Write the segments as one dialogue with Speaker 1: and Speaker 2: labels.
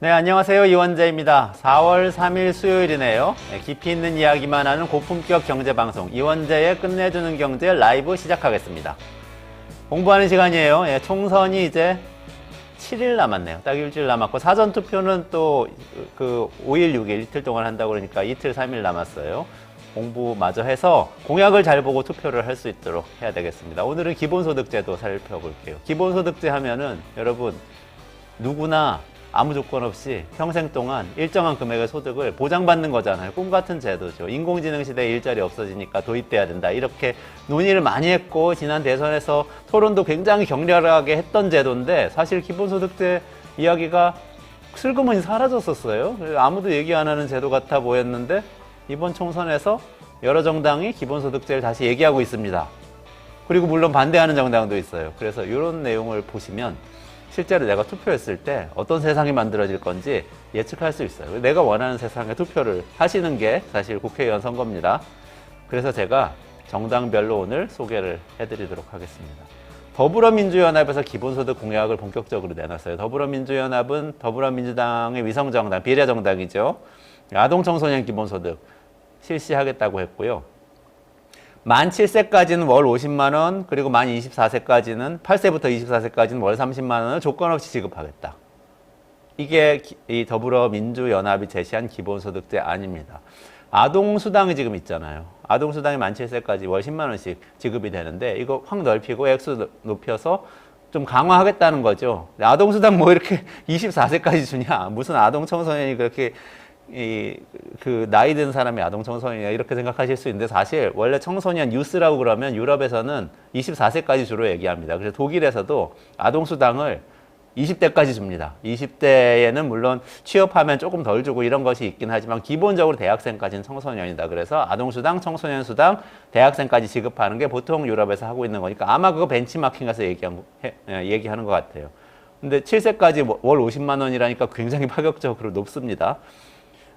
Speaker 1: 네, 안녕하세요. 이원재입니다. 4월 3일 수요일이네요. 깊이 있는 이야기만 하는 고품격 경제방송 이원재의 끝내주는 경제 라이브 시작하겠습니다. 공부하는 시간이에요. 총선이 이제 7일 남았네요. 딱 일주일 남았고 사전투표는 또 그 5일, 6일 이틀 동안 한다고 그러니까 이틀, 3일 남았어요. 공부마저 해서 공약을 잘 보고 투표를 할 수 있도록 해야 되겠습니다. 오늘은 기본소득제도 살펴볼게요. 기본소득제 하면은 여러분 누구나 아무 조건 없이 평생 동안 일정한 금액의 소득을 보장받는 거잖아요. 꿈같은 제도죠. 인공지능 시대에 일자리 없어지니까 도입돼야 된다. 이렇게 논의를 많이 했고 지난 대선에서 토론도 굉장히 격렬하게 했던 제도인데 사실 기본소득제 이야기가 슬그머니 사라졌었어요. 아무도 얘기 안 하는 제도 같아 보였는데 이번 총선에서 여러 정당이 기본소득제를 다시 얘기하고 있습니다. 그리고 물론 반대하는 정당도 있어요. 그래서 이런 내용을 보시면 실제로 내가 투표했을 때 어떤 세상이 만들어질 건지 예측할 수 있어요. 내가 원하는 세상에 투표를 하시는 게 사실 국회의원 선거입니다. 그래서 제가 정당별로 오늘 소개를 해드리도록 하겠습니다. 더불어민주연합에서 기본소득 공약을 본격적으로 내놨어요. 더불어민주연합은 더불어민주당의 위성정당, 비례정당이죠. 아동청소년 기본소득 실시하겠다고 했고요. 만 7세까지는 월 50만원, 그리고 만 24세까지는, 8세부터 24세까지는 월 30만원을 조건 없이 지급하겠다. 이게 이 더불어민주연합이 제시한 기본소득제 아닙니다. 아동수당이 지금 있잖아요. 아동수당이 만 7세까지 월 10만원씩 지급이 되는데, 이거 확 넓히고 액수 높여서 좀 강화하겠다는 거죠. 아동수당 뭐 이렇게 24세까지 주냐? 무슨 아동청소년이 그렇게 그 나이 든 사람이 아동 청소년이야 이렇게 생각하실 수 있는데 사실 원래 청소년 유스라고 그러면 유럽에서는 24세까지 주로 얘기합니다. 그래서 독일에서도 아동 수당을 20대까지 줍니다. 20대에는 물론 취업하면 조금 덜 주고 이런 것이 있긴 하지만 기본적으로 대학생까지는 청소년이다. 그래서 아동 수당, 청소년 수당, 대학생까지 지급하는 게 보통 유럽에서 하고 있는 거니까 아마 그거 벤치마킹에서 얘기하는 것 같아요. 근데 7세까지 월 50만 원이라니까 굉장히 파격적으로 높습니다.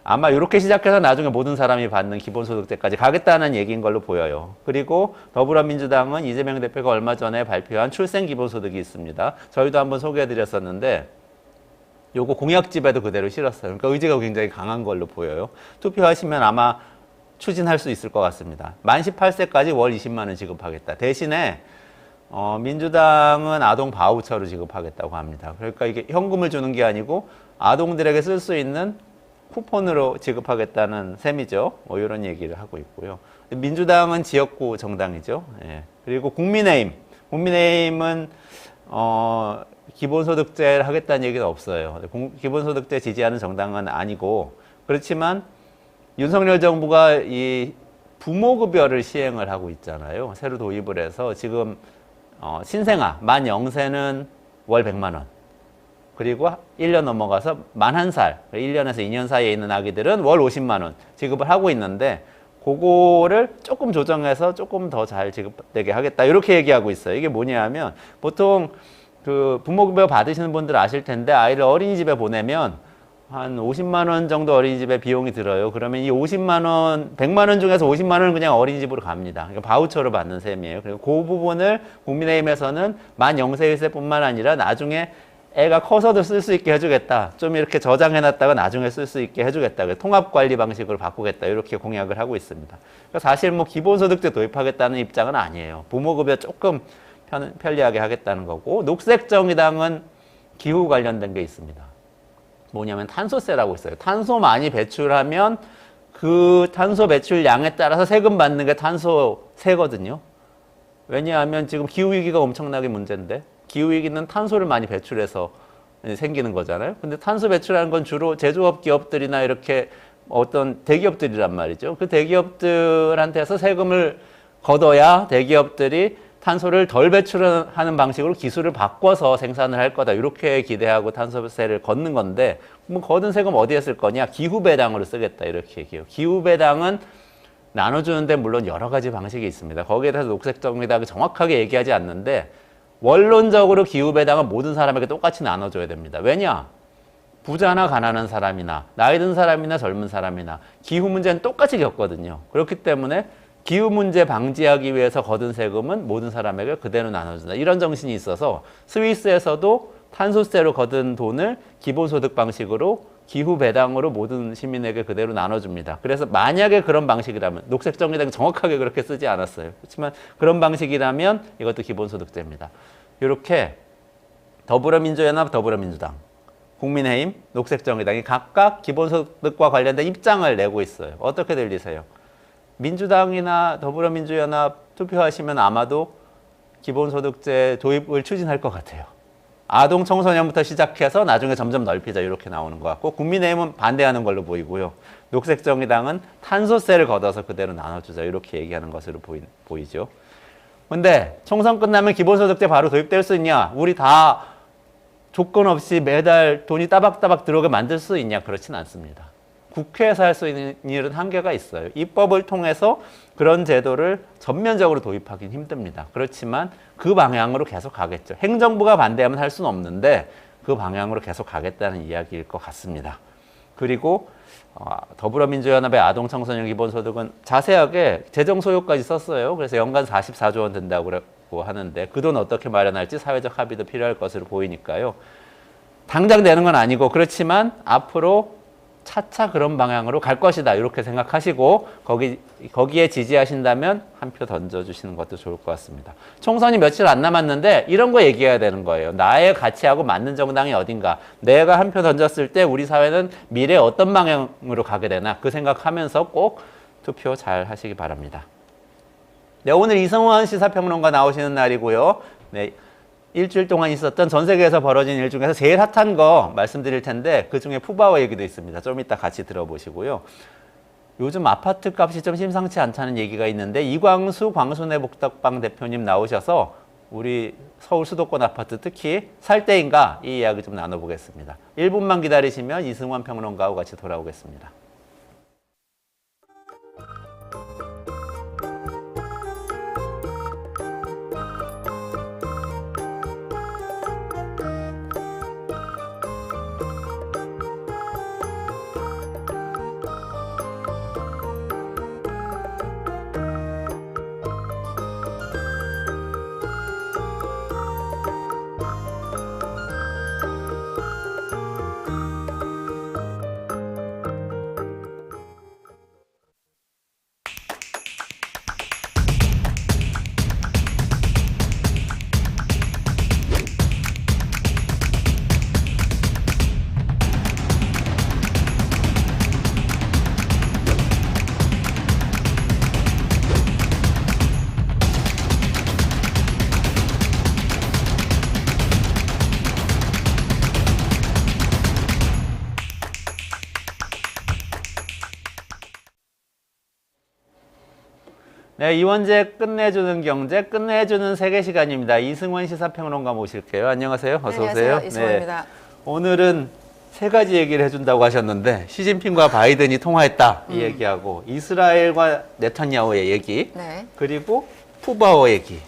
Speaker 1: 아마 이렇게 시작해서 나중에 모든 사람이 받는 기본소득제까지 가겠다는 얘기인 걸로 보여요. 그리고 더불어민주당은 이재명 대표가 얼마 전에 발표한 출생기본소득이 있습니다. 저희도 한번 소개해드렸었는데 요거 공약집에도 그대로 실었어요. 그러니까 의지가 굉장히 강한 걸로 보여요. 투표하시면 아마 추진할 수 있을 것 같습니다. 만 18세까지 월 20만 원 지급하겠다. 대신에 민주당은 아동 바우처로 지급하겠다고 합니다. 그러니까 이게 현금을 주는 게 아니고 아동들에게 쓸 수 있는 쿠폰으로 지급하겠다는 셈이죠. 뭐 이런 얘기를 하고 있고요. 민주당은 지역구 정당이죠. 예. 그리고 국민의힘은 기본소득제를 하겠다는 얘기는 없어요. 기본소득제 지지하는 정당은 아니고 그렇지만 윤석열 정부가 이 부모급여를 시행을 하고 있잖아요. 새로 도입을 해서 지금 신생아 만 0세는 월 100만 원. 그리고 1년 넘어가서 만 1살, 1년에서 2년 사이에 있는 아기들은 월 50만 원 지급을 하고 있는데 그거를 조금 조정해서 조금 더 잘 지급되게 하겠다 이렇게 얘기하고 있어요. 이게 뭐냐 하면 보통 그 부모급여 받으시는 분들 아실 텐데 아이를 어린이집에 보내면 한 50만 원 정도 어린이집에 비용이 들어요. 그러면 이 50만 원, 100만 원 중에서 50만 원은 그냥 어린이집으로 갑니다. 그러니까 바우처로 받는 셈이에요. 그리고 그 부분을 국민의힘에서는 만 0세 뿐만 아니라 나중에 애가 커서도 쓸 수 있게 해주겠다. 좀 이렇게 저장해놨다가 나중에 쓸 수 있게 해주겠다. 통합관리 방식으로 바꾸겠다. 이렇게 공약을 하고 있습니다. 그러니까 사실 뭐 기본소득제 도입하겠다는 입장은 아니에요. 부모급여 조금 편리하게 하겠다는 거고 녹색정의당은 기후 관련된 게 있습니다. 뭐냐면 탄소세라고 있어요. 탄소 많이 배출하면 그 탄소 배출량에 따라서 세금 받는 게 탄소세거든요. 왜냐하면 지금 기후위기가 엄청나게 문제인데 기후위기는 탄소를 많이 배출해서 생기는 거잖아요. 근데 탄소 배출하는 건 주로 제조업 기업들이나 이렇게 어떤 대기업들이란 말이죠. 그 대기업들한테서 세금을 걷어야 대기업들이 탄소를 덜 배출하는 방식으로 기술을 바꿔서 생산을 할 거다. 이렇게 기대하고 탄소세를 걷는 건데 그럼 거둔 세금 어디에 쓸 거냐? 기후배당으로 쓰겠다 이렇게 얘기해요. 기후배당은 나눠주는데 물론 여러 가지 방식이 있습니다. 거기에 대해서 녹색정의당이 정확하게 얘기하지 않는데 원론적으로 기후배당은 모든 사람에게 똑같이 나눠줘야 됩니다. 왜냐? 부자나 가난한 사람이나 나이 든 사람이나 젊은 사람이나 기후 문제는 똑같이 겪거든요. 그렇기 때문에 기후 문제 방지하기 위해서 거둔 세금은 모든 사람에게 그대로 나눠준다. 이런 정신이 있어서 스위스에서도 탄소세로 거둔 돈을 기본소득 방식으로 기후 배당으로 모든 시민에게 그대로 나눠줍니다. 그래서 만약에 그런 방식이라면 녹색정의당이 정확하게 그렇게 쓰지 않았어요. 그렇지만 그런 방식이라면 이것도 기본소득제입니다. 이렇게 더불어민주연합, 더불어민주당, 국민의힘, 녹색정의당이 각각 기본소득과 관련된 입장을 내고 있어요. 어떻게 들리세요? 민주당이나 더불어민주연합 투표하시면 아마도 기본소득제 도입을 추진할 것 같아요. 아동 청소년부터 시작해서 나중에 점점 넓히자 이렇게 나오는 것 같고 국민의힘은 반대하는 걸로 보이고요. 녹색정의당은 탄소세를 걷어서 그대로 나눠주자 이렇게 얘기하는 것으로 보이죠. 근데 총선 끝나면 기본소득제 바로 도입될 수 있냐? 우리 다 조건 없이 매달 돈이 따박따박 들어오게 만들 수 있냐? 그렇진 않습니다. 국회에서 할 수 있는 일은 한계가 있어요. 입법을 통해서 그런 제도를 전면적으로 도입하기는 힘듭니다. 그렇지만 그 방향으로 계속 가겠죠. 행정부가 반대하면 할 수는 없는데 그 방향으로 계속 가겠다는 이야기일 것 같습니다. 그리고 더불어민주연합의 아동청소년 기본소득은 자세하게 재정 소요까지 썼어요. 그래서 연간 44조 원 든다고 하는데 그 돈 어떻게 마련할지 사회적 합의도 필요할 것으로 보이니까요. 당장 되는 건 아니고 그렇지만 앞으로 차차 그런 방향으로 갈 것이다 이렇게 생각하시고 거기에 지지하신다면 한 표 던져주시는 것도 좋을 것 같습니다. 총선이 며칠 안 남았는데 이런 거 얘기해야 되는 거예요. 나의 가치하고 맞는 정당이 어딘가, 내가 한 표 던졌을 때 우리 사회는 미래에 어떤 방향으로 가게 되나 그 생각하면서 꼭 투표 잘 하시기 바랍니다. 네, 오늘 이승원 시사평론가 나오시는 날이고요. 네, 일주일 동안 있었던 전 세계에서 벌어진 일 중에서 제일 핫한 거 말씀드릴 텐데 그중에 푸바오 얘기도 있습니다. 좀 이따 같이 들어보시고요. 요즘 아파트 값이 좀 심상치 않다는 얘기가 있는데 이광수 광순회 복덕방 대표님 나오셔서 우리 서울 수도권 아파트 특히 살 때인가 이 이야기 좀 나눠보겠습니다. 1분만 기다리시면 이승원 평론가와 같이 돌아오겠습니다. 네, 이원재 끝내주는 경제, 끝내주는 세계 시간입니다. 이승원 시사평론가 모실게요. 안녕하세요. 어서 오세요.
Speaker 2: 안녕하세요. 이승원입니다.
Speaker 1: 네, 오늘은 세 가지 얘기를 해준다고 하셨는데 시진핑과 바이든이 통화했다 이 얘기하고 이스라엘과 네탄야후의 얘기,
Speaker 2: 네.
Speaker 1: 그리고 푸바오 얘기,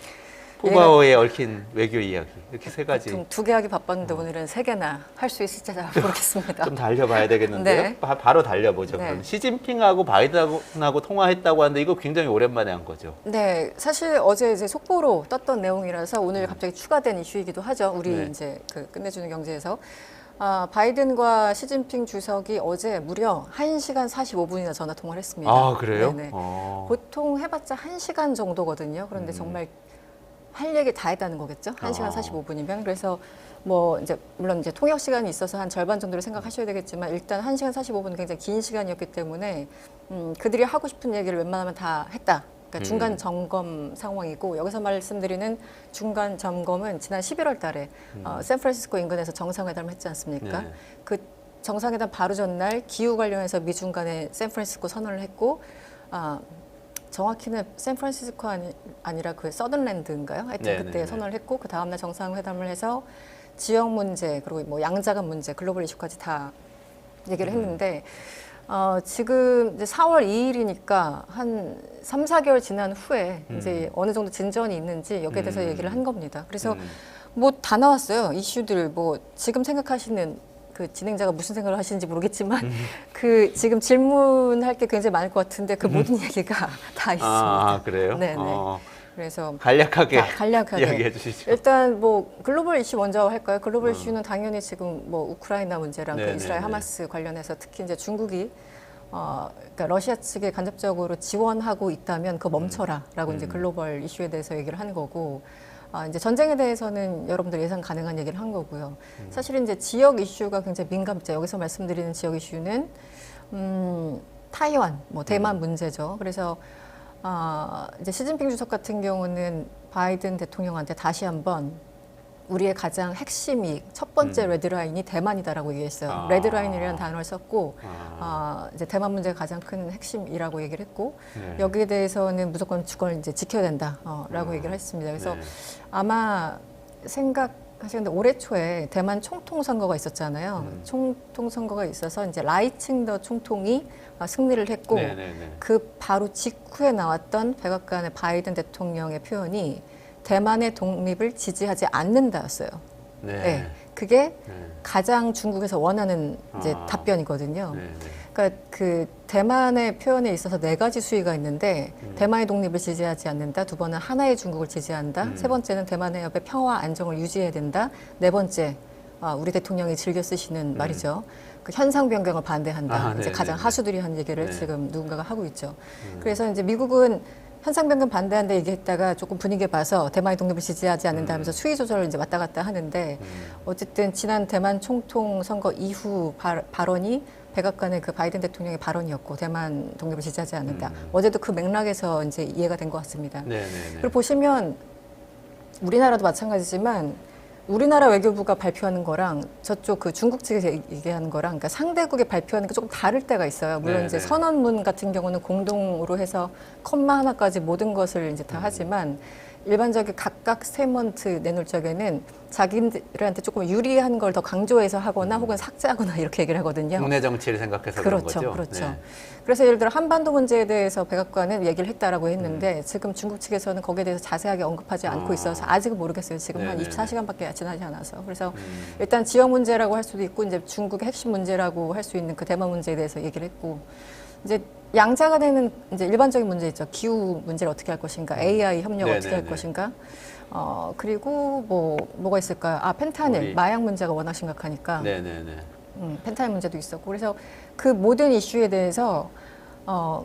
Speaker 1: 푸바오에 얽힌 외교 이야기 이렇게 세 가지.
Speaker 2: 두 개 하기 바빴는데 오늘은 세 개나 할 수 있을지 잘 모르겠습니다.
Speaker 1: 좀 달려봐야 되겠는데요.
Speaker 2: 네.
Speaker 1: 바로 달려보죠.
Speaker 2: 네.
Speaker 1: 그럼 시진핑하고 바이든하고 통화했다고 하는데 이거 굉장히 오랜만에 한 거죠.
Speaker 2: 네, 사실 어제 이제 속보로 떴던 내용이라서 오늘 갑자기 추가된 이슈이기도 하죠. 우리
Speaker 1: 네.
Speaker 2: 이제 그 끝내주는 경제에서 바이든과 시진핑 주석이 어제 무려 1시간 45분이나 전화 통화를 했습니다.
Speaker 1: 아, 그래요?
Speaker 2: 네네. 보통 해봤자 1시간 정도거든요. 그런데 정말 할 얘기 다 했다는 거겠죠? 1시간 45분이면. 그래서 뭐 이제 물론 이제 통역 시간이 있어서 한 절반 정도를 생각하셔야 되겠지만 일단 1시간 45분은 굉장히 긴 시간이었기 때문에 그들이 하고 싶은 얘기를 웬만하면 다 했다. 그러니까 중간 점검 상황이고 여기서 말씀드리는 중간 점검은 지난 11월 달에 샌프란시스코 인근에서 정상회담을 했지 않습니까?
Speaker 1: 네.
Speaker 2: 그 정상회담 바로 전날 기후 관련해서 미중 간에 샌프란시스코 선언을 했고 정확히는 샌프란시스코 아니라 그 서든랜드인가요? 하여튼
Speaker 1: 네,
Speaker 2: 그때
Speaker 1: 네,
Speaker 2: 선언을 했고 그 다음날 정상회담을 해서 지역 문제 그리고 뭐 양자간 문제 글로벌 이슈까지 다 얘기를 했는데 지금 이제 4월 2일이니까 한 3, 4개월 지난 후에 이제 어느 정도 진전이 있는지 여기에 대해서 얘기를 한 겁니다. 그래서 뭐 다 나왔어요. 이슈들 뭐 지금 생각하시는 그 진행자가 무슨 생각을 하시는지 모르겠지만 그 지금 질문할 게 굉장히 많을 것 같은데 그 모든 얘기가 다 있습니다.
Speaker 1: 아, 그래요?
Speaker 2: 네, 네. 그래서
Speaker 1: 간략하게
Speaker 2: 간략하게
Speaker 1: 이야기해 주시죠.
Speaker 2: 일단 뭐 글로벌 이슈 먼저 할까요? 글로벌 이슈는 당연히 지금 뭐 우크라이나 문제랑 그
Speaker 1: 네네네.
Speaker 2: 이스라엘 하마스 관련해서 특히 이제 중국이 그러니까 러시아 측에 간접적으로 지원하고 있다면 그거 멈춰라라고 이제 글로벌 이슈에 대해서 얘기를 한 거고. 이제 전쟁에 대해서는 여러분들 예상 가능한 얘기를 한 거고요. 사실 이제 지역 이슈가 굉장히 민감죠. 여기서 말씀드리는 지역 이슈는 타이완, 뭐 대만 문제죠. 그래서 이제 시진핑 주석 같은 경우는 바이든 대통령한테 다시 한번 우리의 가장 핵심이 첫 번째 레드라인이 대만이다라고 얘기했어요. 레드라인이라는 단어를 썼고 이제 대만 문제가 가장 큰 핵심이라고 얘기를 했고
Speaker 1: 네.
Speaker 2: 여기에 대해서는 무조건 주권을 이제 지켜야 된다라고 얘기를 했습니다. 그래서
Speaker 1: 네.
Speaker 2: 아마 생각하시는데 올해 초에 대만 총통 선거가 있었잖아요. 총통 선거가 있어서 이제 라이칭더 총통이 승리를 했고
Speaker 1: 네네네.
Speaker 2: 그 바로 직후에 나왔던 백악관의 바이든 대통령의 표현이 대만의 독립을 지지하지 않는다였어요.
Speaker 1: 네.
Speaker 2: 네. 그게
Speaker 1: 네.
Speaker 2: 가장 중국에서 원하는 이제 답변이거든요.
Speaker 1: 네네.
Speaker 2: 그러니까 그 대만의 표현에 있어서 네 가지 수위가 있는데 대만의 독립을 지지하지 않는다. 두 번은 하나의 중국을 지지한다. 세 번째는 대만의 옆에 평화 안정을 유지해야 된다. 네 번째 우리 대통령이 즐겨 쓰시는 말이죠. 그 현상 변경을 반대한다. 이제
Speaker 1: 네네네.
Speaker 2: 가장 하수들이 한 얘기를
Speaker 1: 네.
Speaker 2: 지금 누군가가 하고 있죠. 그래서 이제 미국은 현상 변경 반대한다 얘기했다가 조금 분위기 봐서 대만의 독립을 지지하지 않는다 하면서 수위 조절을 이제 왔다 갔다 하는데 어쨌든 지난 대만 총통 선거 이후 발언이 백악관의 그 바이든 대통령의 발언이었고 대만 독립을 지지하지 않는다. 어제도 그 맥락에서 이제 이해가 된 것 같습니다.
Speaker 1: 네네네.
Speaker 2: 그리고 보시면 우리나라도 마찬가지지만 우리나라 외교부가 발표하는 거랑 저쪽 그 중국 측에서 얘기하는 거랑 그러니까 상대국이 발표하는 게 조금 다를 때가 있어요. 물론
Speaker 1: 네네.
Speaker 2: 이제 선언문 같은 경우는 공동으로 해서 컴마 하나까지 모든 것을 이제 다 하지만 일반적인 각각 스테이트먼트 내놓을 적에는 자기들한테 조금 유리한 걸 더 강조해서 하거나 혹은 삭제하거나 이렇게 얘기를 하거든요.
Speaker 1: 국내 정치를 생각해서
Speaker 2: 그렇죠,
Speaker 1: 그런 거죠.
Speaker 2: 그렇죠.
Speaker 1: 네.
Speaker 2: 그래서 예를 들어 한반도 문제에 대해서 백악관은 얘기를 했다라고 했는데 지금 중국 측에서는 거기에 대해서 자세하게 언급하지 않고 있어서 아직은 모르겠어요. 지금 한
Speaker 1: 네네네.
Speaker 2: 24시간밖에 지나지 않아서. 그래서 일단 지역 문제라고 할 수도 있고 이제 중국의 핵심 문제라고 할 수 있는 그 대만 문제에 대해서 얘기를 했고 이제 양자가 되는 이제 일반적인 문제 있죠. 기후 문제를 어떻게 할 것인가, AI 협력을 어떻게 할
Speaker 1: 네네네.
Speaker 2: 것인가. 그리고 뭐가 있을까요? 펜타닐,
Speaker 1: 우리-
Speaker 2: 마약 문제가 워낙 심각하니까.
Speaker 1: 네네네.
Speaker 2: 펜타닐 문제도 있었고 그래서 그 모든 이슈에 대해서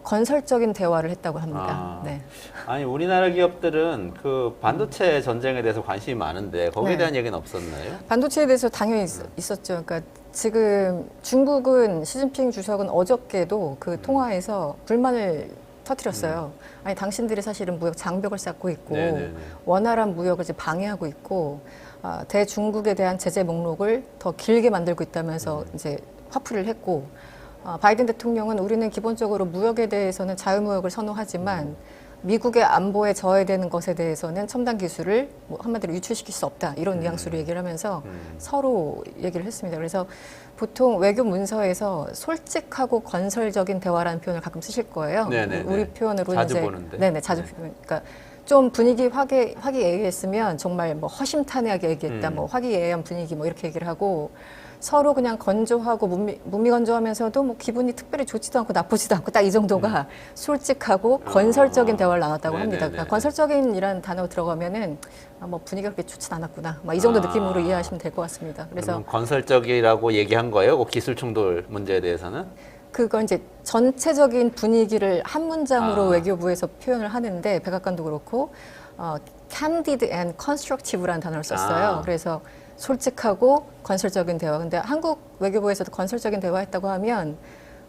Speaker 2: 건설적인 대화를 했다고 합니다. 네.
Speaker 1: 아니 우리나라 기업들은 그 반도체 전쟁에 대해서 관심이 많은데 거기에
Speaker 2: 네.
Speaker 1: 대한 얘기는 없었나요?
Speaker 2: 반도체에 대해서 당연히 있었죠. 그러니까 지금 중국은 시진핑 주석은 어저께도 그 통화에서 불만을 터뜨렸어요. 아니 당신들이 사실은 무역 장벽을 쌓고 있고
Speaker 1: 네네네.
Speaker 2: 원활한 무역을 이제 방해하고 있고 대중국에 대한 제재 목록을 더 길게 만들고 있다면서 이제 화풀이를 했고 바이든 대통령은 우리는 기본적으로 무역에 대해서는 자유무역을 선호하지만 미국의 안보에 저해되는 것에 대해서는 첨단 기술을 뭐 한마디로 유출시킬 수 없다 이런 뉘앙스로 얘기를 하면서 서로 얘기를 했습니다. 그래서 보통 외교 문서에서 솔직하고 건설적인 대화라는 표현을 가끔 쓰실 거예요.
Speaker 1: 네네네.
Speaker 2: 우리 표현으로는
Speaker 1: 자주
Speaker 2: 이제
Speaker 1: 보는데.
Speaker 2: 네네 자주 그러니까 좀 분위기 화기애애했으면 정말 뭐 허심탄회하게 얘기했다, 뭐 화기애애한 분위기 뭐 이렇게 얘기를 하고. 서로 그냥 건조하고 무미건조하면서도 뭐 기분이 특별히 좋지도 않고 나쁘지도 않고 딱 이 정도가 솔직하고 건설적인 대화를 나눴다고
Speaker 1: 네네네.
Speaker 2: 합니다. 그러니까 건설적인이라는 단어 들어가면은 뭐 분위기가 그렇게 좋진 않았구나. 막 이 정도 느낌으로 이해하시면 될 것 같습니다. 그래서
Speaker 1: 건설적이라고 얘기한 거예요? 그 기술 충돌 문제에 대해서는?
Speaker 2: 그건 이제 전체적인 분위기를 한 문장으로 외교부에서 표현을 하는데 백악관도 그렇고 candid and constructive라는 단어를 썼어요. 그래서 솔직하고 건설적인 대화. 근데 한국 외교부에서도 건설적인 대화했다고 하면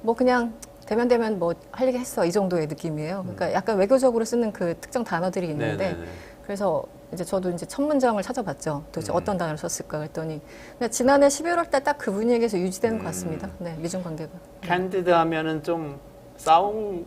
Speaker 2: 뭐 그냥 대면 뭐 할 얘기 했어 이 정도의 느낌이에요. 그러니까 약간 외교적으로 쓰는 그 특정 단어들이 있는데
Speaker 1: 네네네.
Speaker 2: 그래서 이제 저도 이제 첫 문장을 찾아봤죠. 도대체 어떤 단어를 썼을까 했더니 그냥 지난해 11월 달 딱 그 분위기에서 유지되는 것 같습니다. 네, 미중 관계가.
Speaker 1: 캔디드 하면은 좀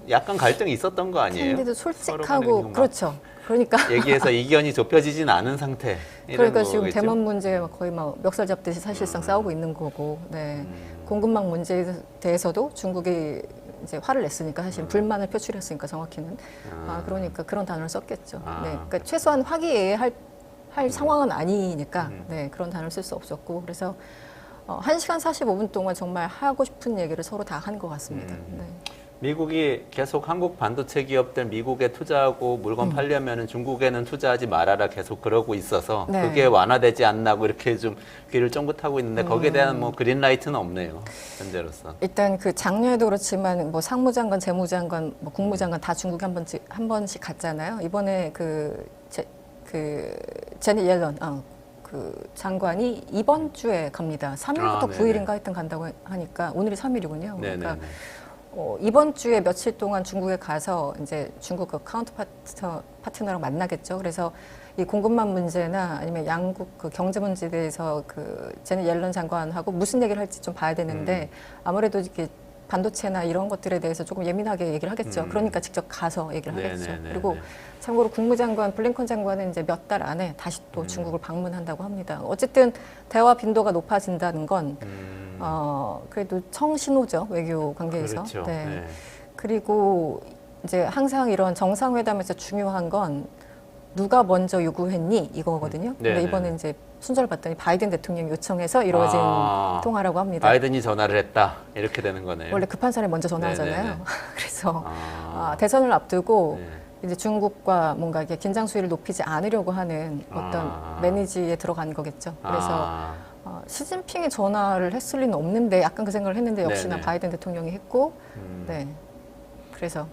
Speaker 1: 약간 갈등이 있었던 거 아니에요?
Speaker 2: 캔디드
Speaker 1: 서로
Speaker 2: 솔직하고
Speaker 1: 간에
Speaker 2: 그렇죠. 그러니까
Speaker 1: 얘기해서 이견이 좁혀지진 않은 상태. 이런
Speaker 2: 그러니까 지금
Speaker 1: 거겠죠?
Speaker 2: 대만 문제 거의 막 멱살 잡듯이 사실상 싸우고 있는 거고, 네. 공급망 문제에 대해서도 중국이 이제 화를 냈으니까 사실 불만을 표출했으니까 정확히는 그러니까 그런 단어를 썼겠죠. 네, 그러니까 최소한 화기애애할 상황은 아니니까 네, 그런 단어를 쓸 수 없었고 그래서 1시간 45분 동안 정말 하고 싶은 얘기를 서로 다 한 것 같습니다. 네.
Speaker 1: 미국이 계속 한국 반도체 기업들 미국에 투자하고 물건 팔려면은 중국에는 투자하지 말아라 계속 그러고 있어서
Speaker 2: 네.
Speaker 1: 그게 완화되지 않나고 이렇게 좀 귀를 쫑긋하고 있는데 거기에 대한 뭐 그린라이트는 없네요. 현재로서.
Speaker 2: 일단 그 작년에도 그렇지만 뭐 상무장관, 재무장관, 뭐 국무장관 다 중국에 한 번씩 갔잖아요. 이번에 제니 옐런 그 장관이 이번 주에 갑니다. 3일부터 9일인가 하여튼 간다고 하니까 오늘이 3일이군요. 그러니까 이번 주에 며칠 동안 중국에 가서 이제 중국 그 카운터 파트너랑 만나겠죠. 그래서 이 공급망 문제나 아니면 양국 그 경제 문제에 대해서 그 제니 옐런 장관하고 무슨 얘기를 할지 좀 봐야 되는데 아무래도 이렇게 반도체나 이런 것들에 대해서 조금 예민하게 얘기를 하겠죠. 그러니까 직접 가서 얘기를 하겠죠. 그리고 참고로 국무장관 블링컨 장관은 이제 몇 달 안에 다시 또 중국을 방문한다고 합니다. 어쨌든 대화 빈도가 높아진다는 건 그래도 청신호죠. 외교 관계에서.
Speaker 1: 그렇죠.
Speaker 2: 네.
Speaker 1: 네.
Speaker 2: 그리고 이제 항상 이런 정상회담에서 중요한 건 누가 먼저 요구했니 이거거든요. 근데 이번에 이제 순서를 봤더니 바이든 대통령이 요청해서 이루어진 통화라고 합니다.
Speaker 1: 바이든이 전화를 했다 이렇게 되는 거네요.
Speaker 2: 원래 급한 사람이 먼저 전화하잖아요. 그래서 대선을 앞두고 이제 중국과 뭔가 이게 긴장 수위를 높이지 않으려고 하는 어떤 매니지에 들어간 거겠죠. 그래서 시진핑이 전화를 했을 리는 없는데 약간 그 생각을 했는데 역시나 바이든 대통령이 했고, 네. 그래서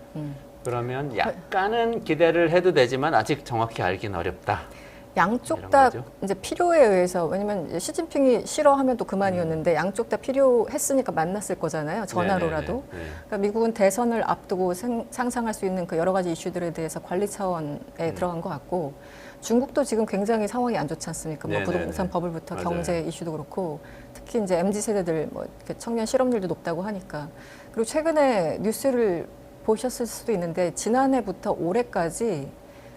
Speaker 1: 그러면 약간은 기대를 해도 되지만 아직 정확히 알기는 어렵다.
Speaker 2: 양쪽 다 이제 필요에 의해서 왜냐면 시진핑이 싫어하면 또 그만이었는데 양쪽 다 필요했으니까 만났을 거잖아요. 전화로라도. 그러니까 미국은 대선을 앞두고 상상할 수 있는 그 여러 가지 이슈들에 대해서 관리 차원에 들어간 것 같고 중국도 지금 굉장히 상황이 안 좋지 않습니까? 뭐 부동산 버블부터 경제 이슈도 그렇고 특히 이제 MZ 세대들 뭐 이렇게 청년 실업률도 높다고 하니까 그리고 최근에 뉴스를 보셨을 수도 있는데 지난해부터 올해까지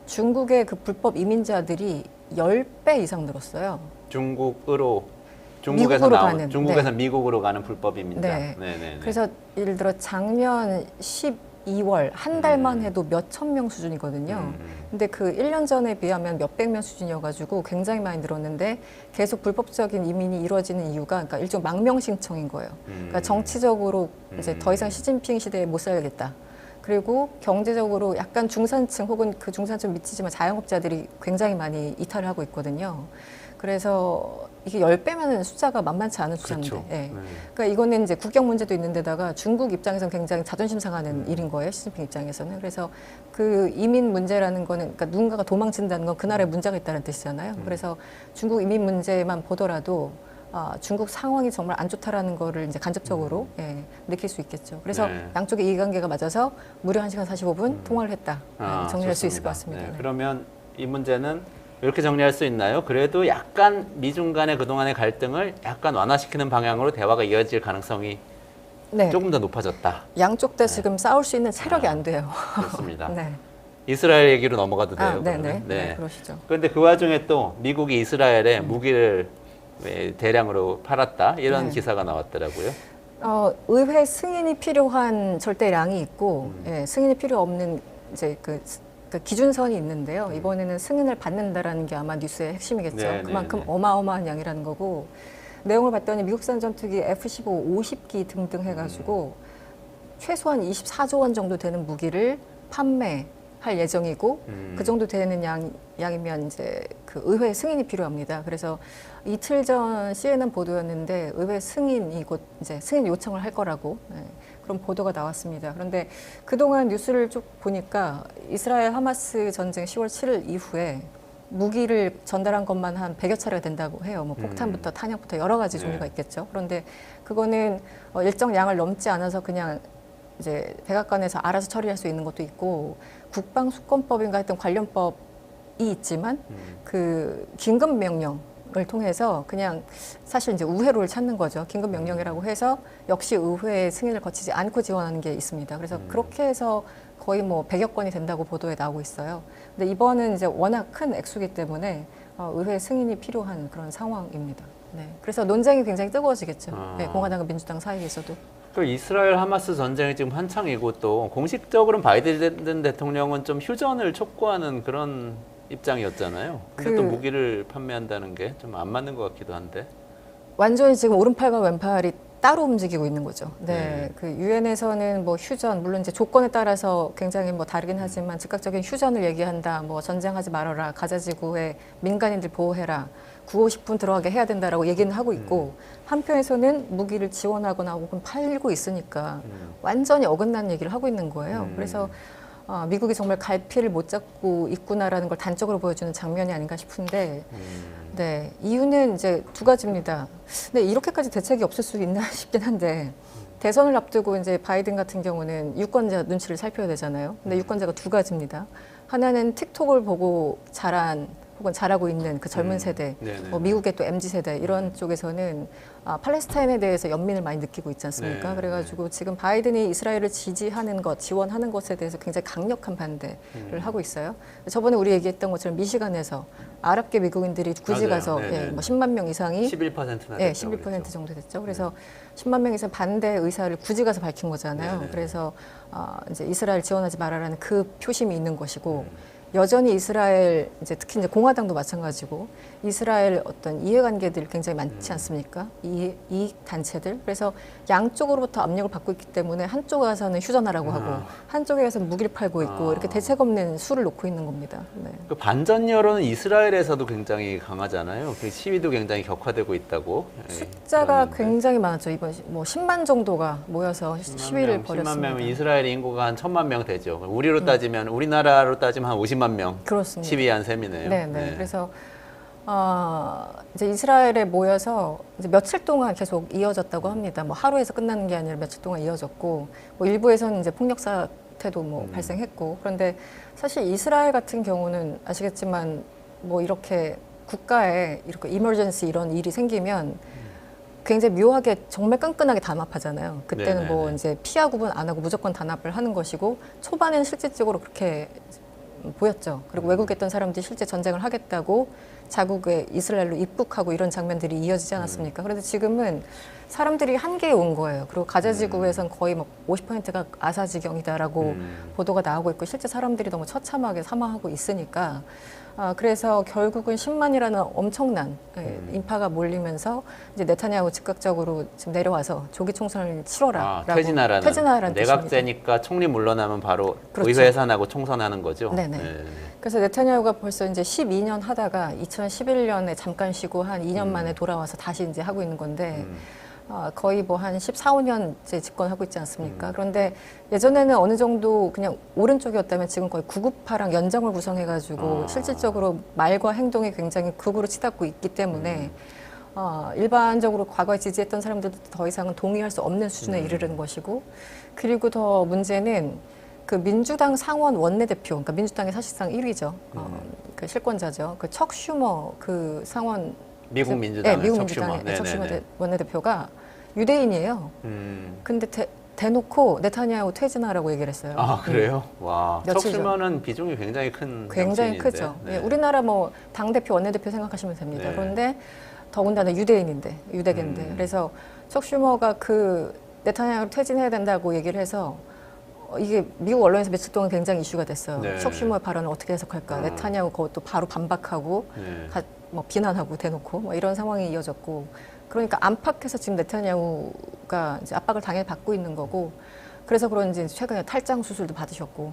Speaker 2: 중국의 그 불법 이민자들이 10배 이상 늘었어요.
Speaker 1: 중국에서
Speaker 2: 미국으로 가는,
Speaker 1: 중국에서 미국으로 가는 불법 이민자.
Speaker 2: 네. 그래서 예를 들어 작년 12월 한 달만 해도 몇천 명 수준이거든요. 근데 그 1년 전에 비하면 몇백 명 수준이어가지고 굉장히 많이 늘었는데 계속 불법적인 이민이 이루어지는 이유가 그러니까 일종 망명 신청인 거예요. 그러니까 정치적으로 이제 더 이상 시진핑 시대에 못 살겠다. 그리고 경제적으로 약간 중산층 혹은 그 중산층 미치지만 자영업자들이 굉장히 많이 이탈을 하고 있거든요. 그래서 이게 10배면 숫자가 만만치 않은 숫자인데.
Speaker 1: 그렇죠.
Speaker 2: 예. 그러니까 이거는 이제 국경 문제도 있는데다가 중국 입장에서는 굉장히 자존심 상하는 일인 거예요. 시진핑 입장에서는. 그래서 그 이민 문제라는 거는 그러니까 누군가가 도망친다는 건 그 나라에 문제가 있다는 뜻이잖아요. 그래서 중국 이민 문제만 보더라도 중국 상황이 정말 안 좋다라는 거를 이제 간접적으로 느낄 수 있겠죠. 그래서 양쪽의 이해관계가 맞아서 무려 1시간 45분 통화를 했다. 정리할 수 있을 것 같습니다.
Speaker 1: 네. 그러면 이 문제는 이렇게 정리할 수 있나요? 그래도 약간 미중 간의 그동안의 갈등을 약간 완화시키는 방향으로 대화가 이어질 가능성이 조금 더 높아졌다.
Speaker 2: 양쪽 다 지금 싸울 수 있는 체력이 안 돼요.
Speaker 1: 그렇습니다.
Speaker 2: 네.
Speaker 1: 이스라엘 얘기로 넘어가도 돼요?
Speaker 2: 네, 그러시죠.
Speaker 1: 그런데 그 와중에 또 미국이 이스라엘에 무기를 대량으로 팔았다 이런 기사가 나왔더라고요.
Speaker 2: 의회 승인이 필요한 절대량이 있고 승인이 필요 없는 이제 그 기준선이 있는데요. 이번에는 승인을 받는다라는 게 아마 뉴스의 핵심이겠죠. 그만큼 어마어마한 양이라는 거고 내용을 봤더니 미국산 전투기 F-15 50기 등등 해가지고 최소한 24조 원 정도 되는 무기를 판매할 예정이고 그 정도 되는 양이면 이제 그 의회 승인이 필요합니다. 그래서 이틀 전 CNN 보도였는데 의회 승인이 곧 이제 승인 요청을 할 거라고 그런 보도가 나왔습니다. 그런데 그동안 뉴스를 쭉 보니까 이스라엘 하마스 전쟁 10월 7일 이후에 무기를 전달한 것만 한 100여 차례가 된다고 해요. 뭐 폭탄부터 탄약부터 여러 가지 종류가 있겠죠. 그런데 그거는 일정 양을 넘지 않아서 그냥 이제 백악관에서 알아서 처리할 수 있는 것도 있고 국방수권법인가 하여튼 관련법이 있지만 그 긴급 명령을 통해서 그냥 사실 이제 우회로를 찾는 거죠. 긴급 명령이라고 해서 역시 의회의 승인을 거치지 않고 지원하는 게 있습니다. 그래서 그렇게 해서 거의 뭐 100여 건이 된다고 보도에 나오고 있어요. 근데 이번은 이제 워낙 큰 액수기 때문에 의회 승인이 필요한 그런 상황입니다. 네. 그래서 논쟁이 굉장히 뜨거워지겠죠. 네, 공화당과 민주당 사이에서도.
Speaker 1: 또 이스라엘 하마스 전쟁이 지금 한창이고 또 공식적으로는 바이든 대통령은 좀 휴전을 촉구하는 그런 입장이었잖아요. 근데 또 무기를 판매한다는 게 좀 안 맞는 것 같기도 한데.
Speaker 2: 완전히 지금 오른팔과 왼팔이 따로 움직이고 있는 거죠. 네, 그 유엔에서는 뭐 휴전, 물론 이제 조건에 따라서 굉장히 뭐 다르긴 하지만 즉각적인 휴전을 얘기한다. 뭐 전쟁하지 말아라, 가자 지구에 민간인들 보호해라, 950분 들어가게 해야 된다라고 얘기는 하고 있고 한편에서는 무기를 지원하거나 혹은 팔고 있으니까 완전히 어긋난 얘기를 하고 있는 거예요. 그래서 미국이 정말 갈피를 못 잡고 있구나라는 걸 단적으로 보여주는 장면이 아닌가 싶은데. 네, 이유는 이제 두 가지입니다. 근데 이렇게까지 대책이 없을 수 있나 싶긴 한데 대선을 앞두고 이제 바이든 같은 경우는 유권자 눈치를 살펴야 되잖아요. 근데 유권자가 두 가지입니다. 하나는 틱톡을 보고 자란 혹은 자라고 있는 그 젊은 세대, 뭐 미국의 또 MZ 세대 이런 쪽에서는 팔레스타인에 대해서 연민을 많이 느끼고 있지 않습니까?
Speaker 1: 네,
Speaker 2: 그래가지고 지금 바이든이 이스라엘을 지지하는 것, 지원하는 것에 대해서 굉장히 강력한 반대를 하고 있어요. 저번에 우리 얘기했던 것처럼 미시간에서 아랍계 미국인들이 굳이 가서 뭐 10만 명 이상이
Speaker 1: 11%나
Speaker 2: 네, 11% 정도 됐죠. 그래서 10만 명 이상 반대 의사를 굳이 가서 밝힌 거잖아요. 그래서 이제 이스라엘 지원하지 말아라는 그 표심이 있는 것이고. 여전히 이스라엘 특히 이제 공화당도 마찬가지고 이스라엘 어떤 이해관계들이 굉장히 많지 않습니까? 이익 단체들. 그래서 양쪽으로부터 압력을 받고 있기 때문에 한쪽 가서는 휴전하라고 하고 한쪽에 가서는 무기를 팔고 있고 이렇게 대책 없는 수를 놓고 있는 겁니다. 네.
Speaker 1: 그 반전 여론은 이스라엘에서도 굉장히 강하잖아요. 그 시위도 굉장히 격화되고 있다고.
Speaker 2: 숫자가 굉장히 많았죠. 이번 뭐 10만 정도가 모여서 시위를 벌였습니다.
Speaker 1: 10만 명이면 이스라엘 인구가 한 1,000만 명 되죠. 우리로 따지면 우리나라로 따지면 한 50만 명
Speaker 2: 그렇습니다.
Speaker 1: 시위한 셈이네요.
Speaker 2: 네. 그래서 이제 이스라엘에 모여서 이제 며칠 동안 계속 이어졌다고 합니다. 뭐 하루에서 끝나는 게 아니라 며칠 동안 이어졌고, 뭐 일부에서는 이제 폭력 사태도 뭐 발생했고, 그런데 사실 이스라엘 같은 경우는 아시겠지만 뭐 이렇게 국가에 이렇게 이머전시 이런 일이 생기면 굉장히 묘하게 정말 끈끈하게 단합하잖아요. 그때는 뭐 이제 피하 구분 안 하고 무조건 단합을 하는 것이고 초반에는 실질적으로 그렇게 보였죠. 그리고 외국에 있던 사람들이 실제 전쟁을 하겠다고 자국에 이스라엘로 입국하고 이런 장면들이 이어지지 않았습니까? 그런데 지금은 사람들이 한계에 온 거예요. 그리고 가자 지구에선 거의 막 50%가 아사지경이다라고 보도가 나오고 있고 실제 사람들이 너무 처참하게 사망하고 있으니까 그래서 결국은 10만이라는 엄청난 인파가 몰리면서 이제 네타냐후 즉각적으로 지금 내려와서 조기 총선을 치러라라고
Speaker 1: 퇴진하라는
Speaker 2: 뜻입니다.
Speaker 1: 내각제니까 총리 물러나면 바로
Speaker 2: 그렇죠.
Speaker 1: 의회 해산하고 총선하는 거죠.
Speaker 2: 네네. 그래서 네타냐후가 벌써 이제 12년 하다가 2011년에 잠깐 쉬고 한 2년 만에 돌아와서 다시 이제 하고 있는 건데 거의 뭐 한 14, 15년째 집권하고 있지 않습니까? 그런데 예전에는 어느 정도 그냥 오른쪽이었다면 지금 거의 구구파랑 연정을 구성해가지고 실질적으로 말과 행동이 굉장히 극으로 치닫고 있기 때문에 일반적으로 과거에 지지했던 사람들도 더 이상은 동의할 수 없는 수준에 이르는 것이고 그리고 더 문제는 그 민주당 상원 원내대표, 그러니까 민주당이 사실상 1위죠. 그 실권자죠. 그 척 슈머 그 상원
Speaker 1: 미국 민주당의
Speaker 2: 미국 민주당의 척 슈머 원내대표가 유대인이에요. 근데 대놓고 네타냐후 퇴진하라고 얘기를 했어요.
Speaker 1: 그래요? 와, 척
Speaker 2: 며칠 전.
Speaker 1: 슈머는 비중이 굉장히 큰
Speaker 2: 굉장히
Speaker 1: 정치인인데.
Speaker 2: 크죠. 우리나라 뭐 당대표, 원내대표 생각하시면 됩니다. 그런데 더군다나 유대계인데. 그래서 척 슈머가 그 네타냐후를 퇴진해야 된다고 얘기를 해서 이게 미국 언론에서 며칠 동안 굉장히 이슈가 됐어요. 척 슈머의 발언을 어떻게 해석할까. 네타냐후 그것도 바로 반박하고 뭐 비난하고 대놓고 뭐 이런 상황이 이어졌고 그러니까 안팎에서 지금 네타냐후가 이제 압박을 당연히 받고 있는 거고 그래서 그런지 최근에 탈장 수술도 받으셨고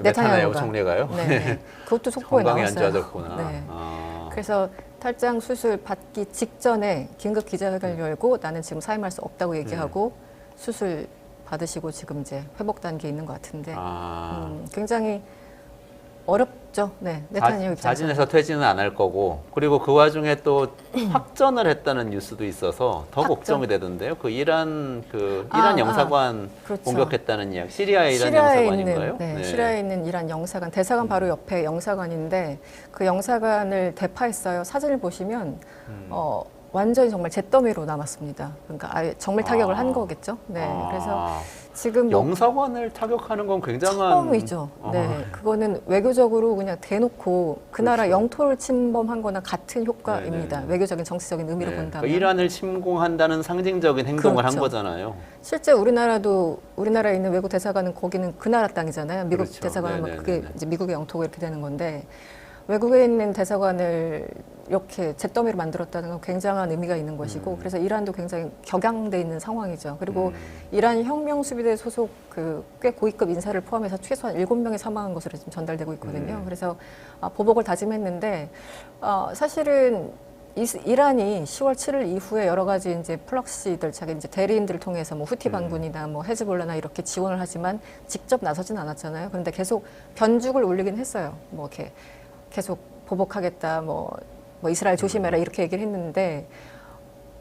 Speaker 1: 네타냐후 총리가요?
Speaker 2: 네. 그것도 속보에
Speaker 1: 건강이
Speaker 2: 나왔어요.
Speaker 1: 안 좋아졌구나.
Speaker 2: 네. 그래서 탈장 수술 받기 직전에 긴급 기자회견을 열고 나는 지금 사임할 수 없다고 얘기하고 수술 받으시고 지금 이제 회복 단계에 있는 것 같은데 굉장히 어렵죠. 네타냐후 입장에서.
Speaker 1: 자진해서 퇴진은 안 할 거고 그리고 그 와중에 또 확전을 했다는 뉴스도 있어서 더 걱정이 되던데요. 그 이란 영사관
Speaker 2: 그렇죠.
Speaker 1: 공격했다는 이야기. 시리아의 이란 영사관인가요?
Speaker 2: 시리아에 있는 이란 영사관, 대사관 바로 옆에 영사관인데 그 영사관을 대파했어요. 사진을 보시면 완전히 정말 잿더미로 남았습니다. 그러니까 아예 정밀 타격을 한 거겠죠. 그래서 지금 뭐
Speaker 1: 영사관을 타격하는 건 굉장한
Speaker 2: 처음이죠. 네, 그거는 외교적으로 그냥 대놓고 그 나라
Speaker 1: 그렇죠.
Speaker 2: 영토를 침범한 거나 같은 효과입니다.
Speaker 1: 네네네.
Speaker 2: 외교적인 정치적인 의미로
Speaker 1: 네,
Speaker 2: 본다면.
Speaker 1: 그러니까 이란을 침공한다는 상징적인 행동을 한
Speaker 2: 그렇죠.
Speaker 1: 거잖아요.
Speaker 2: 실제 우리나라에 있는 외국 대사관은 거기는 그 나라 땅이잖아요. 미국
Speaker 1: 그렇죠.
Speaker 2: 대사관은 뭐 그게
Speaker 1: 네네네네.
Speaker 2: 이제 미국의 영토가 이렇게 되는 건데 외국에 있는 대사관을 이렇게 잿더미로 만들었다는 건 굉장한 의미가 있는 것이고 그래서 이란도 굉장히 격양돼 있는 상황이죠. 그리고 이란 혁명수비대 소속 그 꽤 고위급 인사를 포함해서 최소한 7명이 사망한 것으로 지금 전달되고 있거든요. 그래서 보복을 다짐했는데 사실은 이란이 10월 7일 이후에 여러 가지 이제 플럭시들 자기 이제 대리인들을 통해서 뭐 후티 반군이나 뭐 헤즈볼라나 이렇게 지원을 하지만 직접 나서진 않았잖아요. 그런데 계속 변죽을 올리긴 했어요. 뭐 이렇게 계속 보복하겠다, 뭐 이스라엘 조심해라 이렇게 얘기를 했는데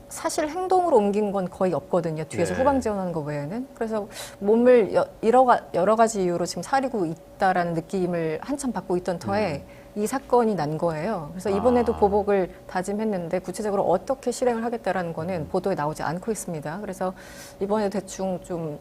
Speaker 2: 사실 행동으로 옮긴 건 거의 없거든요. 뒤에서
Speaker 1: 네.
Speaker 2: 후방 지원하는 거 외에는. 그래서 몸을 여러 가지 이유로 지금 사리고 있다라는 느낌을 한참 받고 있던 터에 이 사건이 난 거예요. 그래서 이번에도 보복을 다짐했는데 구체적으로 어떻게 실행을 하겠다라는 거는 보도에 나오지 않고 있습니다. 그래서 이번에 대충 좀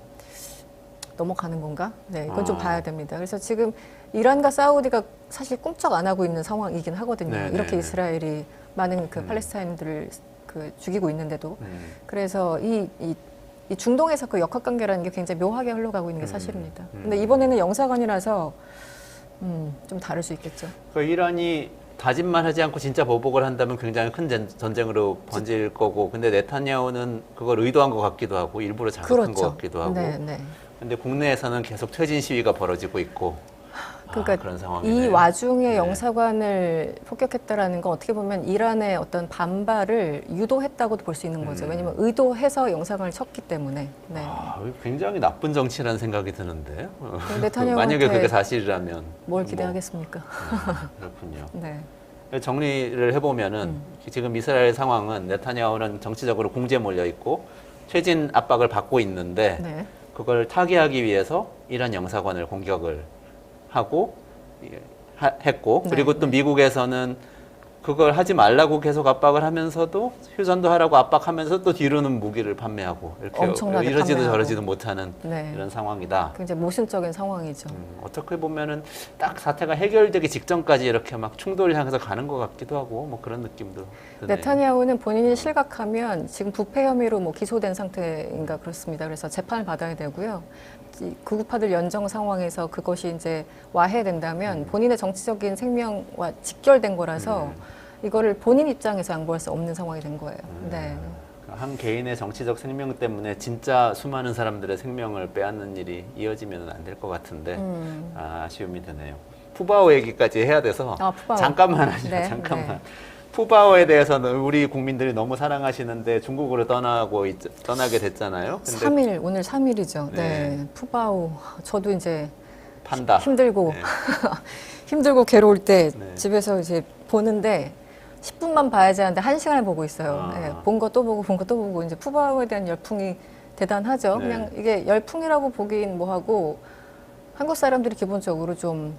Speaker 2: 넘어가는 건가? 네, 이건 좀 봐야 됩니다. 그래서 지금 이란과 사우디가 사실 꿈쩍 안 하고 있는 상황이긴 하거든요.
Speaker 1: 네,
Speaker 2: 이렇게
Speaker 1: 네,
Speaker 2: 이스라엘이 많은 그 팔레스타인들을 그 죽이고 있는데도. 그래서 이 중동에서 그 역학관계라는 게 굉장히 묘하게 흘러가고 있는 게 사실입니다. 근데 이번에는 영사관이라서 좀 다를 수 있겠죠.
Speaker 1: 그러니까 이란이 다짐만 하지 않고 진짜 보복을 한다면 굉장히 큰 전쟁으로 번질 거고, 근데 네타냐후는 그걸 의도한 것 같기도 하고 일부러 자극한 것 같기도 하고.
Speaker 2: 네, 네.
Speaker 1: 근데 국내에서는 계속 퇴진 시위가 벌어지고 있고.
Speaker 2: 그러니까
Speaker 1: 그런 상황이네요.
Speaker 2: 이 와중에
Speaker 1: 네.
Speaker 2: 영사관을 폭격했다라는 건 어떻게 보면 이란의 어떤 반발을 유도했다고도 볼 수 있는 거죠. 왜냐하면 의도해서 영사관을 쳤기 때문에. 네.
Speaker 1: 굉장히 나쁜 정치라는 생각이 드는데.
Speaker 2: 네타냐후한테
Speaker 1: 만약에 그게 사실이라면
Speaker 2: 뭘
Speaker 1: 뭐,
Speaker 2: 기대하겠습니까?
Speaker 1: 그렇군요.
Speaker 2: 네.
Speaker 1: 정리를 해보면은 지금 이스라엘 상황은 네타냐후는 정치적으로 궁지에 몰려 있고 퇴진 압박을 받고 있는데
Speaker 2: 네.
Speaker 1: 그걸 타개하기 위해서 이란 영사관을 공격을 하고 했고, 그리고 또 미국에서는 그걸 하지 말라고 계속 압박을 하면서도 휴전도 하라고 압박하면서 또 뒤로는 무기를 판매하고 이렇게
Speaker 2: 엄청나게
Speaker 1: 이러지도
Speaker 2: 판매하고.
Speaker 1: 저러지도 못하는
Speaker 2: 네.
Speaker 1: 이런 상황이다.
Speaker 2: 굉장히 모순적인 상황이죠.
Speaker 1: 어떻게 보면은 딱 사태가 해결되기 직전까지 이렇게 막 충돌을 향해서 가는 것 같기도 하고 뭐 그런 느낌도 드네요.
Speaker 2: 네타냐후는 본인이 실각하면 지금 부패 혐의로 뭐 기소된 상태인가 그렇습니다. 그래서 재판을 받아야 되고요. 이 극우파들 연정 상황에서 그것이 이제 와해된다면 본인의 정치적인 생명과 직결된 거라서 이거를 본인 입장에서 양보할 수 없는 상황이 된 거예요. 네.
Speaker 1: 한 개인의 정치적 생명 때문에 진짜 수많은 사람들의 생명을 빼앗는 일이 이어지면 안 될 것 같은데 아쉬움이 드네요. 푸바오 얘기까지 해야 돼서
Speaker 2: 푸바오.
Speaker 1: 잠깐만 하죠.
Speaker 2: 네,
Speaker 1: 잠깐만.
Speaker 2: 네.
Speaker 1: 푸바오에 대해서는 우리 국민들이 너무 사랑하시는데 중국으로 떠나게 됐잖아요. 근데
Speaker 2: 오늘 3일이죠.
Speaker 1: 네.
Speaker 2: 네. 푸바오. 저도 이제
Speaker 1: 판다.
Speaker 2: 힘들고
Speaker 1: 네.
Speaker 2: 힘들고 괴로울 때
Speaker 1: 네.
Speaker 2: 집에서 이제 보는데 10분만 봐야지 하는데 1시간을 보고 있어요. 네, 본 거 또 보고 본 거 또 보고 이제 푸바오에 대한 열풍이 대단하죠.
Speaker 1: 네.
Speaker 2: 그냥 이게 열풍이라고 보긴 뭐하고 한국 사람들이 기본적으로 좀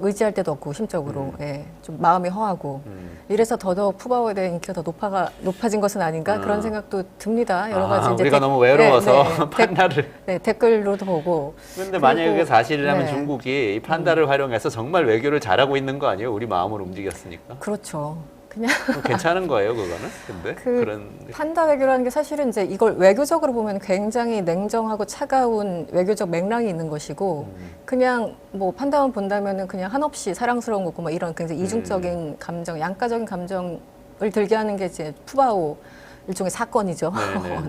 Speaker 2: 의지할 데도 없고 심적으로 예, 좀 마음이 허하고 이래서 더더욱 푸바오에 대한 인기가 더 높아진 것은 아닌가 그런 생각도 듭니다. 여러 가지 이제
Speaker 1: 우리가 너무 외로워서 판다를.
Speaker 2: 댓글로도 보고.
Speaker 1: 그런데 만약에 그게 사실이라면
Speaker 2: 네.
Speaker 1: 중국이 이 판다를 활용해서 정말 외교를 잘하고 있는 거 아니에요? 우리 마음을 움직였으니까.
Speaker 2: 그렇죠. 그냥
Speaker 1: 괜찮은 거예요, 그거는? 근데 그런
Speaker 2: 판다 외교라는 게 사실은 이제 이걸 외교적으로 보면 굉장히 냉정하고 차가운 외교적 맥락이 있는 것이고 그냥 뭐 판다만 본다면은 그냥 한없이 사랑스러운 거고 뭐 이런 굉장히 이중적인 감정, 양가적인 감정을 들게 하는 게 이제 푸바오 일종의 사건이죠.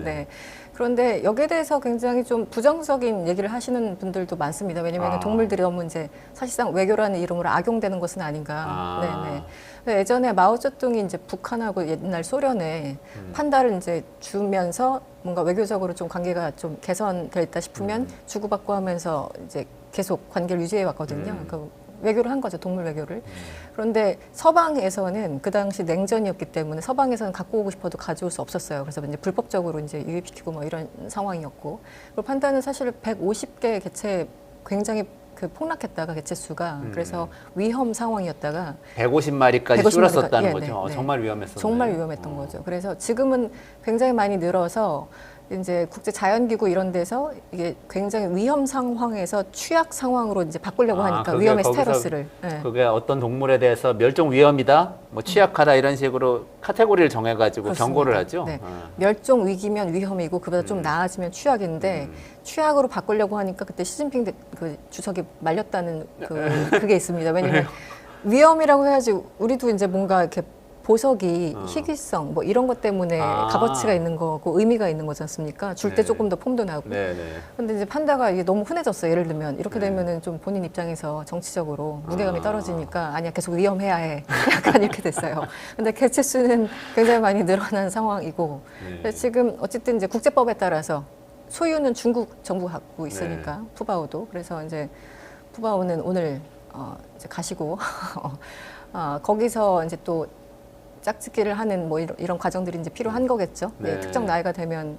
Speaker 2: 네. 그런데 여기에 대해서 굉장히 좀 부정적인 얘기를 하시는 분들도 많습니다. 왜냐하면 동물들이 너무 이제 사실상 외교라는 이름으로 악용되는 것은 아닌가. 네네. 예전에 마오쩌둥이 이제 북한하고 옛날 소련에 판다를 이제 주면서 뭔가 외교적으로 좀 관계가 좀 개선됐다 싶으면 주고받고 하면서 이제 계속 관계를 유지해 왔거든요. 그 외교를 한 거죠, 동물 외교를. 그런데 서방에서는 그 당시 냉전이었기 때문에 서방에서는 갖고 오고 싶어도 가져올 수 없었어요. 그래서 이제 불법적으로 이제 유입시키고 뭐 이런 상황이었고. 그리고 판다는 사실 150개 개체 굉장히 그 폭락했다가 개체 수가 그래서 위험 상황이었다가
Speaker 1: 150마리까지 줄었었다는
Speaker 2: 예,
Speaker 1: 거죠.
Speaker 2: 네.
Speaker 1: 정말 위험했었네요.
Speaker 2: 정말 위험했던 거죠. 그래서 지금은 굉장히 많이 늘어서 이제 국제 자연기구 이런 데서 이게 굉장히 위험 상황에서 취약 상황으로 이제 바꾸려고 하니까
Speaker 1: 그게
Speaker 2: 위험의
Speaker 1: 거기서
Speaker 2: 스테러스를. 네.
Speaker 1: 그게 어떤 동물에 대해서 멸종 위험이다, 뭐 취약하다 이런 식으로 카테고리를 정해가지고
Speaker 2: 그렇습니다.
Speaker 1: 경고를 하죠.
Speaker 2: 네. 멸종 위기면 위험이고 그보다 좀 나아지면 취약인데 취약으로 바꾸려고 하니까 그때 시진핑 그 주석이 말렸다는 그게 있습니다. 왜냐면 위험이라고 해야지 우리도 이제 뭔가 이렇게 보석이 희귀성 뭐 이런 것 때문에 값어치가 있는 거고 의미가 있는 거지 않습니까? 줄 때
Speaker 1: 네.
Speaker 2: 조금 더 폼도 나고.
Speaker 1: 네네.
Speaker 2: 근데 이제 판다가 이게 너무 흔해졌어요. 예를 들면 이렇게 되면은 좀 본인 입장에서 정치적으로 무게감이 떨어지니까 아니야 계속 위험해야 해. 약간 이렇게 됐어요. 근데 개체 수는 굉장히 많이 늘어난 상황이고 근데 지금 어쨌든 이제 국제법에 따라서 소유는 중국 정부가 갖고 있으니까 푸바오도 그래서 이제 푸바오는 오늘 이제 가시고 거기서 이제 또 짝짓기를 하는 뭐 이런 과정들이 이제 필요한 거겠죠.
Speaker 1: 네.
Speaker 2: 특정 나이가 되면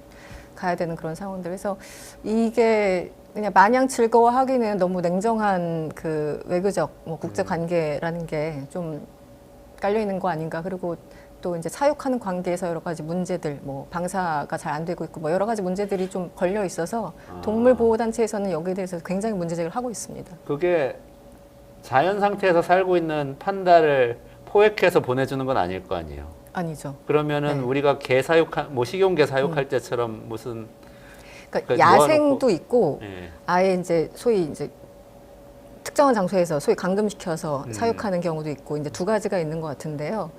Speaker 2: 가야 되는 그런 상황들. 그래서 이게 그냥 마냥 즐거워하기는 너무 냉정한 그 외교적 뭐 국제 관계라는 게 좀 깔려 있는 거 아닌가. 그리고 또 이제 사육하는 관계에서 여러 가지 문제들, 뭐 방사가 잘 안 되고 있고 뭐 여러 가지 문제들이 좀 걸려 있어서 동물 보호 단체에서는 여기에 대해서 굉장히 문제 제기를 하고 있습니다.
Speaker 1: 그게 자연 상태에서 살고 있는 판다를 포획해서 보내주는 건 아닐 거 아니에요.
Speaker 2: 아니죠.
Speaker 1: 그러면은
Speaker 2: 네.
Speaker 1: 우리가 개 사육한 뭐 식용개 사육할 때처럼 무슨
Speaker 2: 그러니까
Speaker 1: 그러니까
Speaker 2: 야생도 있고
Speaker 1: 예.
Speaker 2: 아예 이제 소위 이제 특정한 장소에서 소위 감금시켜서 사육하는 경우도 있고 이제 두 가지가 있는 것 같은데요.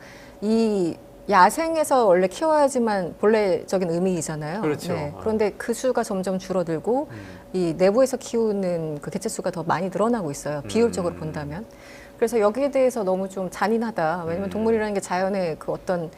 Speaker 2: 이 야생에서 원래 키워야지만 본래적인 의미이잖아요.
Speaker 1: 그렇죠.
Speaker 2: 그런데 그 수가 점점 줄어들고 이 내부에서 키우는 그 개체 수가 더 많이 늘어나고 있어요. 비율적으로 본다면. 그래서 여기에 대해서 너무 좀 잔인하다. 왜냐면 동물이라는 게 자연의 그 어떤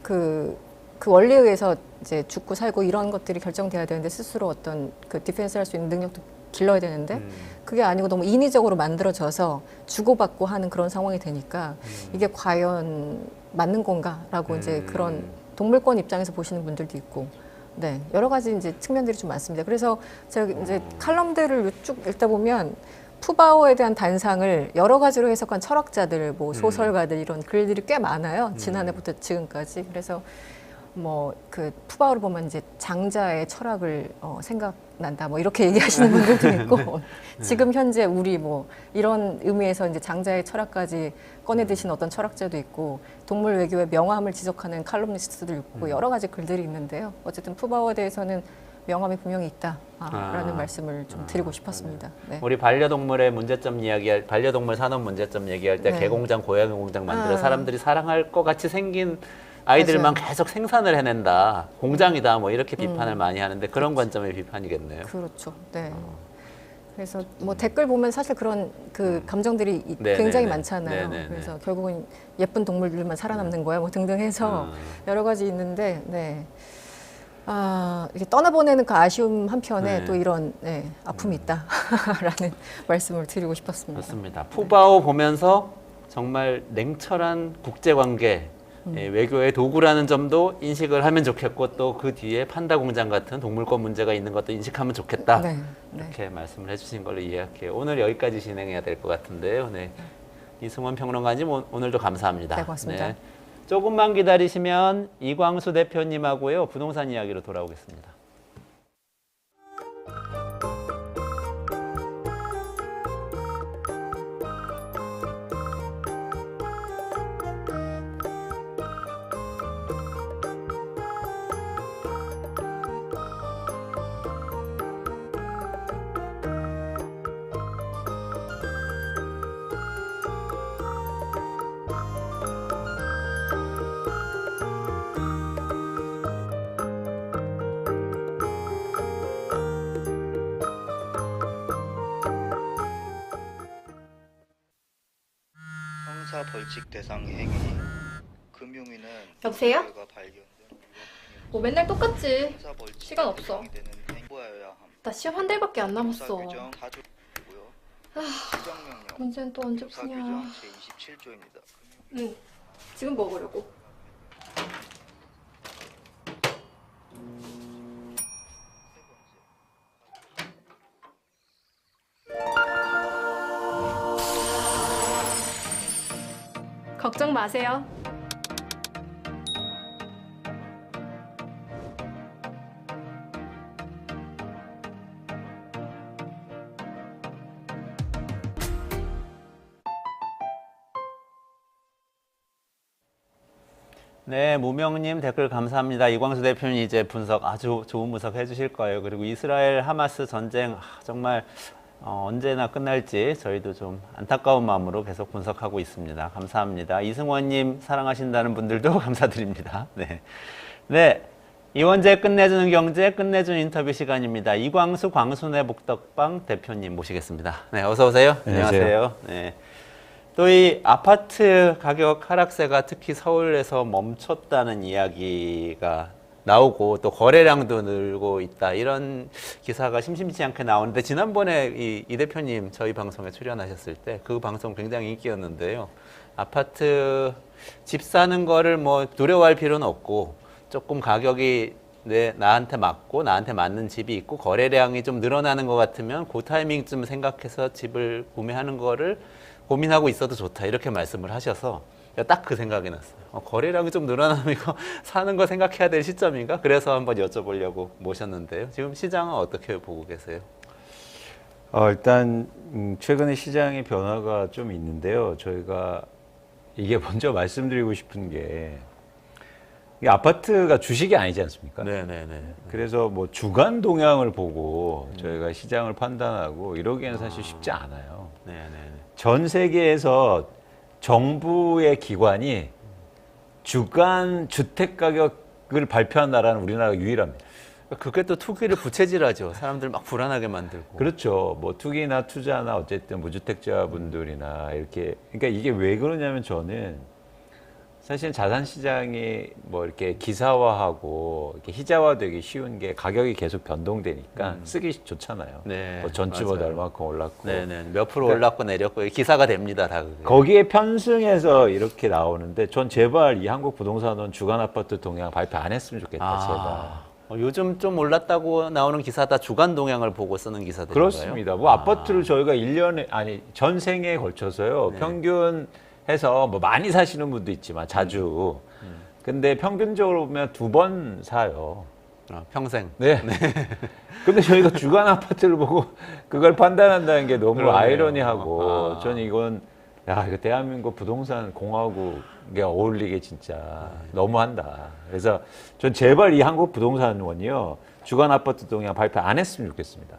Speaker 2: 그 원리에 의해서 이제 죽고 살고 이런 것들이 결정돼야 되는데 스스로 어떤 그 디펜스 할 수 있는 능력도 길러야 되는데 그게 아니고 너무 인위적으로 만들어져서 주고받고 하는 그런 상황이 되니까 이게 과연 맞는 건가라고 이제 그런 동물권 입장에서 보시는 분들도 있고 네 여러 가지 이제 측면들이 좀 많습니다. 그래서 제가 이제 칼럼들을 쭉 읽다 보면 푸바오에 대한 단상을 여러 가지로 해석한 철학자들, 뭐 소설가들 이런 글들이 꽤 많아요. 지난해부터 지금까지. 그래서 뭐 그 푸바오를 보면 이제 장자의 철학을 생각난다. 뭐 이렇게 얘기하시는 분들도 있고 지금 현재 우리 뭐 이런 의미에서 이제 장자의 철학까지 꺼내드신 어떤 철학자도 있고 동물 외교의 명암을 지적하는 칼럼니스트도 있고 여러 가지 글들이 있는데요. 어쨌든 푸바오에 대해서는 명암이 분명히 있다라는 말씀을 좀 드리고 싶었습니다. 네.
Speaker 1: 우리 반려동물의 문제점 이야기할 반려동물 산업 문제점 얘기할 때
Speaker 2: 네.
Speaker 1: 개공장, 고양이 공장 만들어 사람들이 사랑할 것 같이 생긴 아이들만
Speaker 2: 맞아요.
Speaker 1: 계속 생산을 해낸다. 공장이다. 뭐 이렇게 비판을 많이 하는데 그런 관점의 비판이겠네요.
Speaker 2: 그렇죠. 네. 그래서 뭐 댓글 보면 사실 그런 그 감정들이
Speaker 1: 네네네.
Speaker 2: 굉장히 많잖아요.
Speaker 1: 네네네.
Speaker 2: 그래서 결국은 예쁜 동물들만 살아남는 거야, 뭐 등등 해서 여러 가지 있는데, 네. 이게 떠나보내는 그 아쉬움 한편에
Speaker 1: 네.
Speaker 2: 또 이런 아픔이 있다라는 말씀을 드리고 싶었습니다.
Speaker 1: 맞습니다. 푸바오 보면서 정말 냉철한 국제관계, 외교의 도구라는 점도 인식을 하면 좋겠고 또 그 뒤에 판다 공장 같은 동물권 문제가 있는 것도 인식하면 좋겠다.
Speaker 2: 네. 네.
Speaker 1: 이렇게 말씀을 해주신 걸로 이해할게요. 오늘 여기까지 진행해야 될 것 같은데요. 네. 이승원 평론가님 오늘도 감사합니다.
Speaker 2: 네, 고맙습니다.
Speaker 1: 조금만 기다리시면 이광수 대표님하고요. 부동산 이야기로 돌아오겠습니다.
Speaker 3: 형사 벌칙 대상 행위 금융위는
Speaker 4: 여보세요?
Speaker 3: 결과 발견된
Speaker 4: 뭐 맨날 똑같지.
Speaker 3: 형사 벌칙
Speaker 4: 시간 없어.
Speaker 3: 되는 행보하여야 함.
Speaker 4: 나 시험 한 달밖에 안
Speaker 3: 형사
Speaker 4: 남았어.
Speaker 3: 규정 4조고요. 시정명령
Speaker 4: 문제는 또 언제
Speaker 3: 형사
Speaker 4: 푸냐.
Speaker 3: 규정 제27조입니다.
Speaker 4: 응. 지금 먹으려고. 걱정 마세요.
Speaker 1: 네, 무명님 댓글 감사합니다. 이광수 대표님 이제 분석 아주 좋은 분석 해주실 거예요. 그리고 이스라엘 하마스 전쟁 정말 언제나 끝날지 저희도 좀 안타까운 마음으로 계속 분석하고 있습니다. 감사합니다. 이승원님 사랑하신다는 분들도 감사드립니다. 네, 네. 이원재 끝내주는 경제 끝내주는 인터뷰 시간입니다. 이광수 광순의 복덕방 대표님 모시겠습니다. 네, 어서 오세요. 안녕하세요. 네. 또 이 아파트 가격 하락세가 특히 서울에서 멈췄다는 이야기가 나오고 또 거래량도 늘고 있다 이런 기사가 심심치 않게 나오는데 지난번에 이 대표님 저희 방송에 출연하셨을 때 그 방송 굉장히 인기였는데요. 아파트 집 사는 거를 뭐 두려워할 필요는 없고 조금 가격이 나한테 맞고 나한테 맞는 집이 있고 거래량이 좀 늘어나는 것 같으면 그 타이밍쯤 생각해서 집을 구매하는 거를 고민하고 있어도 좋다 이렇게 말씀을 하셔서 딱 그 생각이 났어요. 거래량이 좀 늘어나면 이거 사는 거 생각해야 될 시점인가? 그래서 한번 여쭤보려고 모셨는데요. 지금 시장은 어떻게 보고 계세요?
Speaker 5: 일단 최근에 시장의 변화가 좀 있는데요. 저희가 이게 먼저 말씀드리고 싶은 게 이게 아파트가 주식이 아니지 않습니까?
Speaker 1: 네네네.
Speaker 5: 그래서 뭐 주간 동향을 보고 저희가 시장을 판단하고 이러기에는 사실 쉽지 않아요.
Speaker 1: 네네네.
Speaker 5: 전 세계에서 정부의 기관이 주간 주택 가격을 발표한 나라는 우리나라가 유일합니다.
Speaker 1: 그게 또 투기를 부채질하죠. 사람들 막 불안하게 만들고.
Speaker 5: 그렇죠. 뭐 투기나 투자나 어쨌든 무주택자분들이나 이렇게 그러니까 이게 왜 그러냐면 저는 사실 자산 시장이 뭐 이렇게 기사화하고 이렇게 희자화되기 쉬운 게 가격이 계속 변동되니까 쓰기 좋잖아요.
Speaker 1: 네,
Speaker 5: 뭐 전주보다
Speaker 1: 맞아요.
Speaker 5: 얼마큼 올랐고
Speaker 1: 네네. 몇 프로 올랐고 내렸고 기사가 됩니다. 다 그게.
Speaker 5: 거기에 편승해서 이렇게 나오는데 전 제발 이 한국부동산원 주간 아파트 동향 발표 안 했으면 좋겠다. 제발.
Speaker 1: 요즘 좀 올랐다고 나오는 기사다 주간 동향을 보고 쓰는 기사들인가요?
Speaker 5: 그렇습니다. 뭐 아파트를 저희가 1년에 아니 전생에 걸쳐서요. 평균 해서 뭐 많이 사시는 분도 있지만 자주. 근데 평균적으로 보면 2번 사요.
Speaker 1: 평생.
Speaker 5: 네. 근데 저희가 주간 아파트를 보고 그걸 판단한다는 게 너무
Speaker 1: 그러네요.
Speaker 5: 아이러니하고 저는 이건 야, 이거 대한민국 부동산 공화국에 어울리게 진짜 너무한다. 그래서 전 제발 이 한국 부동산원이요. 주간 아파트 동향 발표 안 했으면 좋겠습니다.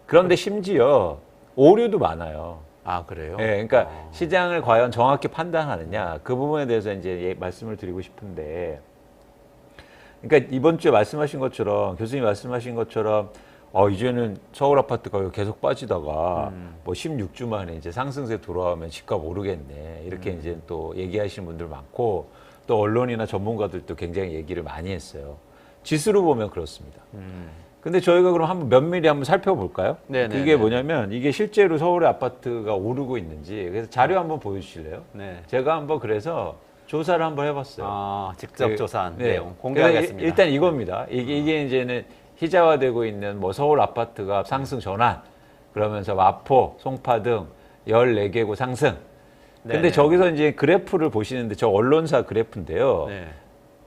Speaker 5: 그런데 심지어 오류도 많아요.
Speaker 1: 아, 그래요?
Speaker 5: 네, 그러니까 시장을 과연 정확히 판단하느냐 그 부분에 대해서 이제 말씀을 드리고 싶은데, 그러니까 이번 주에 말씀하신 것처럼 교수님 말씀하신 것처럼 이제는 서울 아파트 가격 계속 빠지다가 뭐 16주 만에 이제 상승세 돌아오면 집값 오르겠네 이렇게 이제 또 얘기하시는 분들 많고 또 언론이나 전문가들도 굉장히 얘기를 많이 했어요. 지수로 보면 그렇습니다. 근데 저희가 그럼 한번 면밀히 한번 살펴볼까요?
Speaker 1: 네네네.
Speaker 5: 그게 뭐냐면 이게 실제로 서울의 아파트가 오르고 있는지 그래서 자료 한번 보여주실래요?
Speaker 1: 네.
Speaker 5: 제가 한번 그래서 조사를 한번 해봤어요.
Speaker 1: 직접
Speaker 5: 그,
Speaker 1: 조사한
Speaker 5: 네.
Speaker 1: 내용 공개하겠습니다.
Speaker 5: 일단 이겁니다. 이게 이제는 희자화되고 있는 뭐 서울 아파트가 상승 전환 그러면서 마포, 송파 등 14개구 상승. 근데
Speaker 1: 네네.
Speaker 5: 저기서 이제 그래프를 보시는데 저 언론사 그래프인데요.
Speaker 1: 네.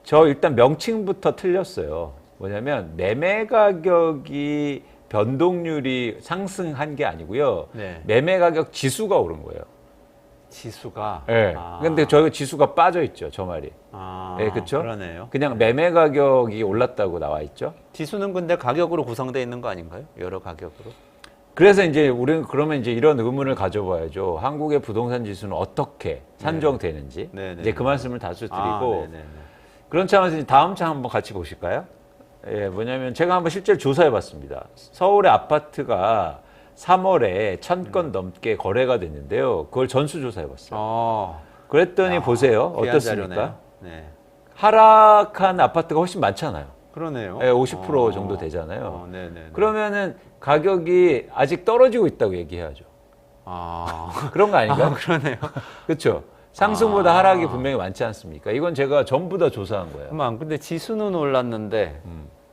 Speaker 5: 저 일단 명칭부터 틀렸어요. 뭐냐면 매매 가격이 변동률이 상승한 게 아니고요.
Speaker 1: 네.
Speaker 5: 매매 가격 지수가 오른 거예요.
Speaker 1: 지수가.
Speaker 5: 네. 근데 저희가 지수가 빠져 있죠, 저 말이. 네, 그렇죠?
Speaker 1: 그러네요.
Speaker 5: 그냥 매매 가격이 올랐다고 나와 있죠.
Speaker 1: 지수는 근데 가격으로 구성되어 있는 거 아닌가요? 여러 가격으로.
Speaker 5: 그래서 이제 우리는 그러면 이제 이런 의문을 가져봐야죠. 한국의 부동산 지수는 어떻게 산정되는지.
Speaker 1: 네, 네,
Speaker 5: 이제 그
Speaker 1: 네.
Speaker 5: 말씀을 다시 드리고
Speaker 1: 네네네.
Speaker 5: 그런 차원에서 이제 다음 장 한번 같이 보실까요? 예, 뭐냐면 제가 한번 실제로 조사해 봤습니다. 서울의 아파트가 3월에 1000건 넘게 거래가 됐는데요. 그걸 전수조사해 봤어요. 그랬더니 보세요.
Speaker 1: 귀한
Speaker 5: 어떻습니까?
Speaker 1: 자료네요. 네.
Speaker 5: 하락한 아파트가 훨씬 많잖아요.
Speaker 1: 그러네요.
Speaker 5: 예, 50% 정도 되잖아요.
Speaker 1: 네네.
Speaker 5: 그러면은 가격이 아직 떨어지고 있다고 얘기해야죠. 그런 거 아닌가요?
Speaker 1: 그러네요.
Speaker 5: 그렇죠. 상승보다 하락이 분명히 많지 않습니까? 이건 제가 전부 다 조사한 거예요.
Speaker 1: 잠깐만, 근데 지수는 올랐는데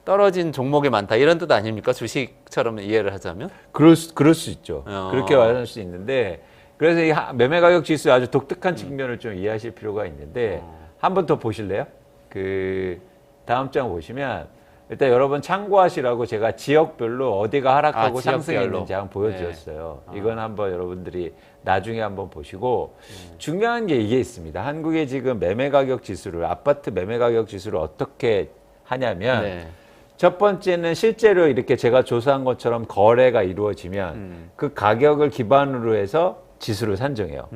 Speaker 1: 떨어진 종목이 많다 이런 뜻 아닙니까? 주식처럼 이해를 하자면?
Speaker 5: 그럴 수 있죠.
Speaker 1: 어.
Speaker 5: 그렇게 말할 수 있는데 그래서 이 매매 가격 지수의 아주 독특한 측면을 좀 이해하실 필요가 있는데 한 번 더 보실래요? 그 다음 장 보시면 일단 여러분 참고하시라고 제가 지역별로 어디가 하락하고
Speaker 1: 지역별로.
Speaker 5: 상승했는지 한번 보여드렸어요.
Speaker 1: 네.
Speaker 5: 이건 한번 여러분들이 나중에 한번 보시고 중요한 게 이게 있습니다. 한국의 지금 매매 가격 지수를 아파트 매매 가격 지수를 어떻게 하냐면
Speaker 1: 네.
Speaker 5: 첫 번째는 실제로 이렇게 제가 조사한 것처럼 거래가 이루어지면 그 가격을 기반으로 해서 지수를 산정해요.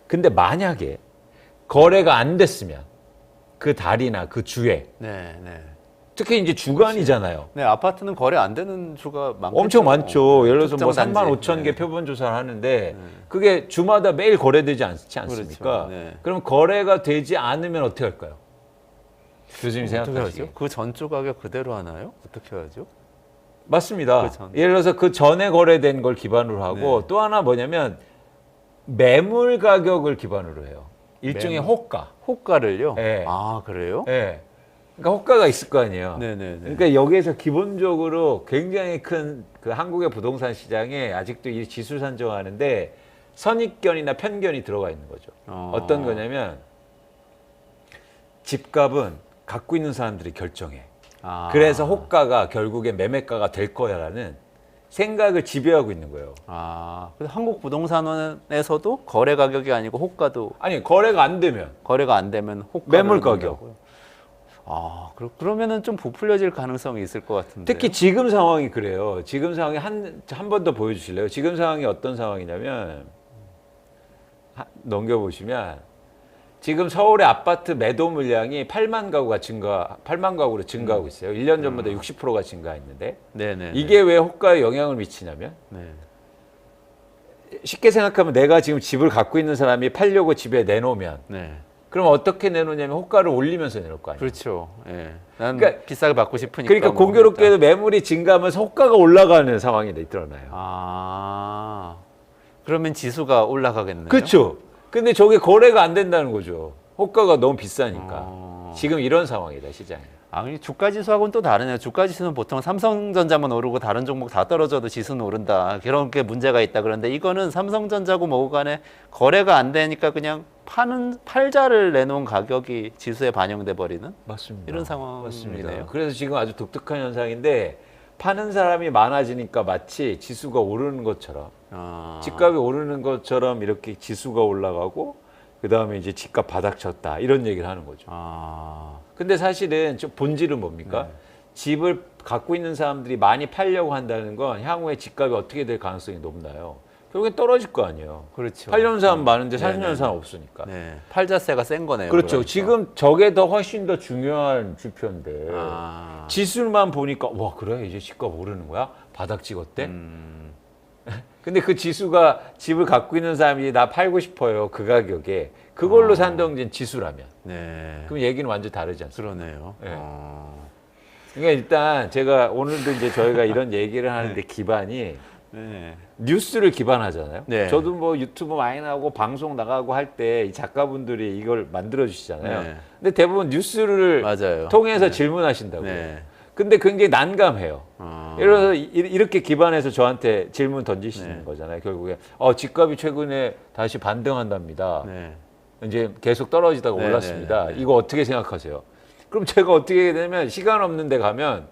Speaker 5: 근데 만약에 거래가 안 됐으면 그 달이나 그 주에
Speaker 1: 네, 네.
Speaker 5: 특히 이제 주간이잖아요.
Speaker 1: 네, 아파트는 거래 안 되는 주가 많겠죠.
Speaker 5: 엄청 많죠. 예를 들어서 뭐
Speaker 1: 특정 단지.
Speaker 5: 35,000개
Speaker 1: 네.
Speaker 5: 표본 조사를 하는데 그게 주마다 매일 거래되지 않지 않습니까?
Speaker 1: 그렇죠. 네.
Speaker 5: 그럼 거래가 되지 않으면 어떻게 할까요? 교수님
Speaker 1: 어떻게
Speaker 5: 생각하시기에.
Speaker 1: 하죠? 그 전주 가격 그대로 하나요? 어떻게 하죠?
Speaker 5: 맞습니다.
Speaker 1: 그 전.
Speaker 5: 예를 들어서 그 전에 거래된 걸 기반으로 하고
Speaker 1: 네.
Speaker 5: 또 하나 뭐냐면 매물 가격을 기반으로 해요. 일종의
Speaker 1: 매물.
Speaker 5: 호가.
Speaker 1: 호가를요?
Speaker 5: 네.
Speaker 1: 아, 그래요?
Speaker 5: 예. 그러니까 호가가 있을 거 아니에요.
Speaker 1: 네네네.
Speaker 5: 그러니까 여기에서 기본적으로 굉장히 큰 그 한국의 부동산 시장에 아직도 이 지수 산정하는데 선입견이나 편견이 들어가 있는 거죠. 어떤 거냐면 집값은 갖고 있는 사람들이 결정해.
Speaker 1: 아.
Speaker 5: 그래서 호가가 결국에 매매가가 될 거야라는 생각을 지배하고 있는 거예요.
Speaker 1: 아, 근데 한국 부동산원에서도 거래 가격이 아니고 호가도
Speaker 5: 아니 거래가 안 되면
Speaker 1: 거래가 안 되면 호가
Speaker 5: 매물 가격.
Speaker 1: 아, 그러면은 좀 부풀려질 가능성이 있을 것 같은데.
Speaker 5: 특히 지금 상황이 그래요. 지금 상황이 한 번 더 보여주실래요? 지금 상황이 어떤 상황이냐면 넘겨보시면 지금 서울의 아파트 매도 물량이 8만 가구로 증가하고 있어요. 1년 전보다 60%가 증가했는데
Speaker 1: 네네.
Speaker 5: 이게 왜 호가에 영향을 미치냐면
Speaker 1: 네.
Speaker 5: 쉽게 생각하면 내가 지금 집을 갖고 있는 사람이 팔려고 집에 내놓으면
Speaker 1: 네.
Speaker 5: 그럼 어떻게 내놓냐면 호가를 올리면서 내놓을 거 아니에요.
Speaker 1: 그렇죠. 예. 난
Speaker 5: 그러니까-
Speaker 1: 비싸게 받고 싶으니까.
Speaker 5: 그러니까
Speaker 1: 뭐
Speaker 5: 공교롭게도
Speaker 1: 일단.
Speaker 5: 매물이 증가하면서 호가가 올라가는 상황이 드러나요.
Speaker 1: 아. 그러면 지수가 올라가겠네요.
Speaker 5: 그렇죠. 근데 저게 거래가 안 된다는 거죠. 호가가 너무 비싸니까.
Speaker 1: 어.
Speaker 5: 지금 이런 상황이다, 시장이.
Speaker 1: 아, 이 주가 지수하고는 또 다르네요. 주가 지수는 보통 삼성전자만 오르고 다른 종목 다 떨어져도 지수는 오른다. 그런 게 문제가 있다. 그런데 이거는 삼성전자고 뭐고 간에 거래가 안 되니까 그냥 팔자를 내놓은 가격이 지수에 반영돼 버리는
Speaker 5: 맞습니다.
Speaker 1: 이런 상황이네요.
Speaker 5: 그래서 지금 아주 독특한 현상인데 파는 사람이 많아지니까 마치 지수가 오르는 것처럼
Speaker 1: 아.
Speaker 5: 집값이 오르는 것처럼 이렇게 지수가 올라가고 그다음에 이제 집값 바닥 쳤다. 이런 얘기를 하는 거죠.
Speaker 1: 아.
Speaker 5: 근데 사실은 좀 본질은 뭡니까? 집을 갖고 있는 사람들이 많이 팔려고 한다는 건 향후에 집값이 어떻게 될 가능성이 높나요? 결국엔 떨어질 거 아니에요.
Speaker 1: 그렇죠.
Speaker 5: 팔려는 사람 많은데
Speaker 1: 네네.
Speaker 5: 사려는 사람 없으니까.
Speaker 1: 네. 팔자세가 센 거네요.
Speaker 5: 그렇죠.
Speaker 1: 그러니까.
Speaker 5: 지금 저게 더 훨씬 더 중요한 지표인데
Speaker 1: 아.
Speaker 5: 지수만 보니까 와 그래 이제 집값 오르는 거야? 바닥 찍었대?
Speaker 1: 음.
Speaker 5: 근데 그 지수가 집을 갖고 있는 사람이 나 팔고 싶어요 그 가격에 그걸로 산정된 지수라면
Speaker 1: 네.
Speaker 5: 그럼 얘기는 완전 다르지 않습니까?
Speaker 1: 그러네요.
Speaker 5: 네.
Speaker 1: 어.
Speaker 5: 그러니까 일단 제가 오늘도 이제 저희가 이런 얘기를 하는데 기반이
Speaker 1: 네.
Speaker 5: 뉴스를 기반하잖아요.
Speaker 1: 네.
Speaker 5: 저도 뭐 유튜브 많이 나오고 방송 나가고 할 때 이 작가분들이 이걸 만들어 주시잖아요.
Speaker 1: 네.
Speaker 5: 근데 대부분 뉴스를
Speaker 1: 맞아요.
Speaker 5: 통해서 질문하신다고요.
Speaker 1: 네.
Speaker 5: 근데 굉장히 난감해요.
Speaker 1: 어.
Speaker 5: 예를 들어서 이렇게 기반해서 저한테 질문 던지시는
Speaker 1: 네.
Speaker 5: 거잖아요. 결국에 집값이 최근에 다시 반등한답니다.
Speaker 1: 네.
Speaker 5: 이제 계속 떨어지다가
Speaker 1: 네,
Speaker 5: 올랐습니다.
Speaker 1: 네, 네.
Speaker 5: 이거 어떻게 생각하세요? 그럼 제가 어떻게 해야 되냐면 시간 없는데 가면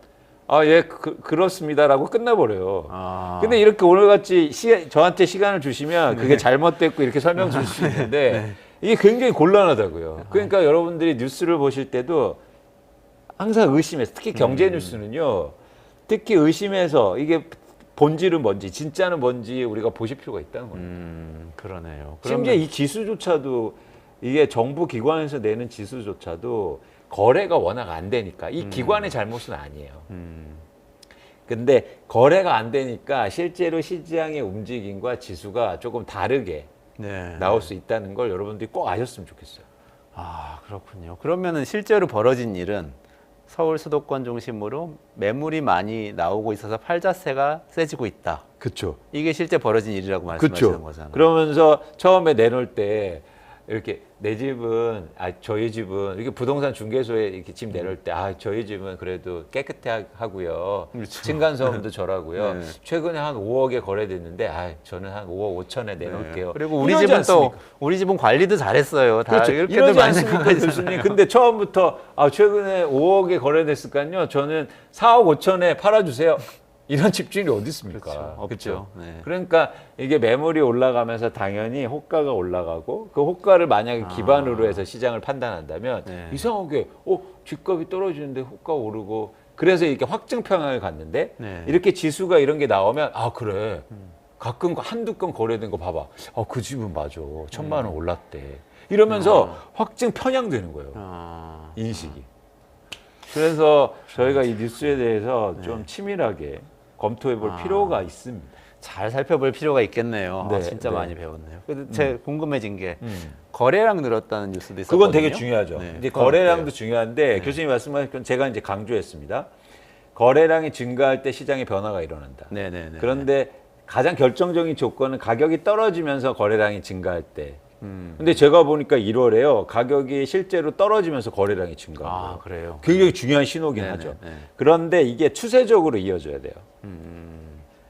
Speaker 5: 예, 그렇습니다라고 끝나버려요.
Speaker 1: 아.
Speaker 5: 근데 이렇게 오늘같이 저한테 시간을 주시면 그게 잘못됐고 이렇게 설명 줄 수 있는데 이게 굉장히 곤란하다고요. 그러니까 여러분들이 뉴스를 보실 때도 항상 의심해서 특히 경제 뉴스는요. 특히 의심해서 이게 본질은 뭔지 진짜는 뭔지 우리가 보실 필요가 있다는 거예요.
Speaker 1: 그러네요.
Speaker 5: 심지어 이 지수조차도 이게 정부 기관에서 내는 지수조차도 거래가 워낙 안 되니까 이 기관의 잘못은 아니에요. 근데 거래가 안 되니까 실제로 시장의 움직임과 지수가 조금 다르게
Speaker 1: 네.
Speaker 5: 나올 수 있다는 걸 여러분들이 꼭 아셨으면 좋겠어요.
Speaker 1: 아, 그렇군요. 그러면은 실제로 벌어진 일은 서울 수도권 중심으로 매물이 많이 나오고 있어서 팔자세가 세지고 있다.
Speaker 5: 그렇죠.
Speaker 1: 이게 실제 벌어진 일이라고 말씀하시는 거잖아요.
Speaker 5: 그러면서 처음에 내놓을 때 이렇게 내 집은 저희 집은 이렇게 부동산 중개소에 이렇게 집 내놓을 때 저희 집은 그래도 깨끗해 하고요.
Speaker 1: 그렇죠.
Speaker 5: 층간소음도 절하고요.
Speaker 1: 네.
Speaker 5: 최근에 한 5억에 거래됐는데 저는 한 5억 5천에 내놓을게요.
Speaker 1: 네. 그리고 우리
Speaker 5: 이러지
Speaker 1: 집은
Speaker 5: 않습니까?
Speaker 1: 또 우리 집은 관리도 잘했어요. 다
Speaker 5: 그렇죠.
Speaker 1: 이렇게도
Speaker 5: 이러지
Speaker 1: 많이
Speaker 5: 않습니까,
Speaker 1: 생각하잖아요.
Speaker 5: 교수님? 근데 처음부터 최근에 5억에 거래됐으니까요. 저는 4억 5천에 팔아주세요. 이런 집주인이 어디 있습니까?
Speaker 1: 그렇죠. 없죠.
Speaker 5: 그렇죠?
Speaker 1: 네.
Speaker 5: 그러니까 이게 매물이 올라가면서 당연히 호가가 올라가고 그 호가를 만약에 기반으로 해서 시장을 판단한다면
Speaker 1: 네.
Speaker 5: 이상하게 집값이 떨어지는데 호가가 오르고 그래서 이렇게 확증 평형을 갔는데
Speaker 1: 네.
Speaker 5: 이렇게 지수가 이런 게 나오면 그래. 가끔 한두 건 거래된 거 봐봐. 그 집은 맞아. 1,000만 원 올랐대. 이러면서 확증 편향되는 거예요. 인식이. 그래서 저희가 이 뉴스에 대해서 좀 치밀하게 검토해 볼 필요가 있습니다.
Speaker 1: 잘 살펴볼 필요가 있겠네요.
Speaker 5: 네,
Speaker 1: 진짜
Speaker 5: 네.
Speaker 1: 많이 배웠네요. 근데 제가 궁금해진 게 거래량 늘었다는 뉴스도 있었거든요.
Speaker 5: 그건 되게 중요하죠.
Speaker 1: 네,
Speaker 5: 이제
Speaker 1: 그건
Speaker 5: 거래량도
Speaker 1: 어때요?
Speaker 5: 중요한데 교수님 말씀하신 건 제가 이제 강조했습니다. 거래량이 증가할 때 시장의 변화가 일어난다.
Speaker 1: 네네네.
Speaker 5: 그런데 가장 결정적인 조건은 가격이 떨어지면서 거래량이 증가할 때. 근데 제가 보니까 1월에요. 가격이 실제로 떨어지면서 거래량이 증가한 거예요.
Speaker 1: 그래요.
Speaker 5: 굉장히 중요한 신호긴
Speaker 1: 네네,
Speaker 5: 하죠.
Speaker 1: 네.
Speaker 5: 그런데 이게 추세적으로 이어져야 돼요.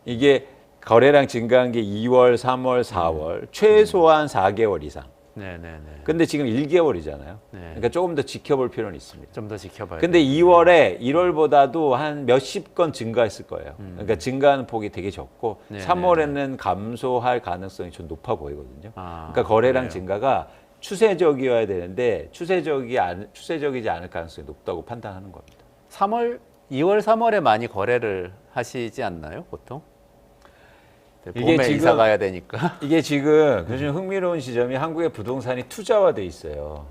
Speaker 5: 이게 거래량 증가한 게 2월, 3월, 4월 최소한 4개월 이상.
Speaker 1: 네네네.
Speaker 5: 근데 지금 1개월이잖아요.
Speaker 1: 네.
Speaker 5: 그러니까 조금 더 지켜볼 필요는 있습니다.
Speaker 1: 좀 더 지켜봐야
Speaker 5: 근데
Speaker 1: 돼요.
Speaker 5: 2월에 1월보다도 한 몇십 건 증가했을 거예요. 그러니까 증가하는 폭이 되게 적고
Speaker 1: 네,
Speaker 5: 3월에는 감소할 가능성이 좀 높아 보이거든요. 그러니까 거래량
Speaker 1: 그래요.
Speaker 5: 증가가 추세적이어야 되는데 추세적이지 않을 가능성이 높다고 판단하는 겁니다.
Speaker 1: 2월, 3월에 많이 거래를 하시지 않나요, 보통?
Speaker 5: 이게
Speaker 1: 봄에
Speaker 5: 지금-
Speaker 1: 이사 가야 되니까.
Speaker 5: 이게 지금 요즘 흥미로운 지점이 한국의 부동산이 투자화돼 있어요.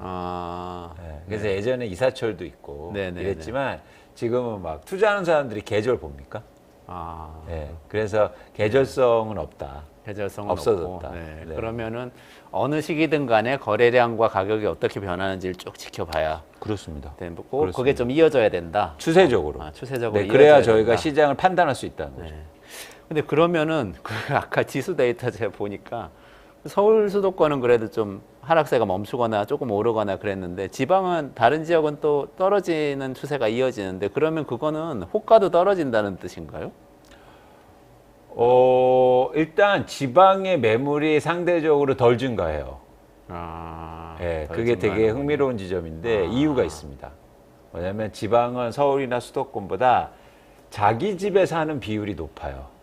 Speaker 5: 네, 그래서 예전에 이사철도 있고
Speaker 1: 네네네.
Speaker 5: 이랬지만 지금은 막 투자하는 사람들이 계절 봅니까? 네, 그래서 계절성은 없다.
Speaker 1: 계절성은
Speaker 5: 없어졌다.
Speaker 1: 없고. 네.
Speaker 5: 네.
Speaker 1: 그러면은 어느 시기든 간에 거래량과 가격이 어떻게 변하는지를 쭉 지켜봐야
Speaker 5: 그렇습니다.
Speaker 1: 되고
Speaker 5: 그렇습니다.
Speaker 1: 그게 좀 이어져야 된다.
Speaker 5: 추세적으로.
Speaker 1: 추세적으로
Speaker 5: 네, 그래야
Speaker 1: 이어져야
Speaker 5: 저희가
Speaker 1: 된다.
Speaker 5: 시장을 판단할 수 있다는 거죠.
Speaker 1: 네. 근데 그러면은 아까 지수 데이터 제가 보니까 서울 수도권은 그래도 좀 하락세가 멈추거나 조금 오르거나 그랬는데 지방은 다른 지역은 또 떨어지는 추세가 이어지는데 그러면 그거는 호가도 떨어진다는 뜻인가요?
Speaker 5: 일단 지방의 매물이 상대적으로 덜 증가해요. 네,
Speaker 1: 덜
Speaker 5: 그게 되게
Speaker 1: 증가하는군요.
Speaker 5: 흥미로운 지점인데 이유가 있습니다. 왜냐하면 지방은 서울이나 수도권보다 자기 집에 사는 비율이 높아요.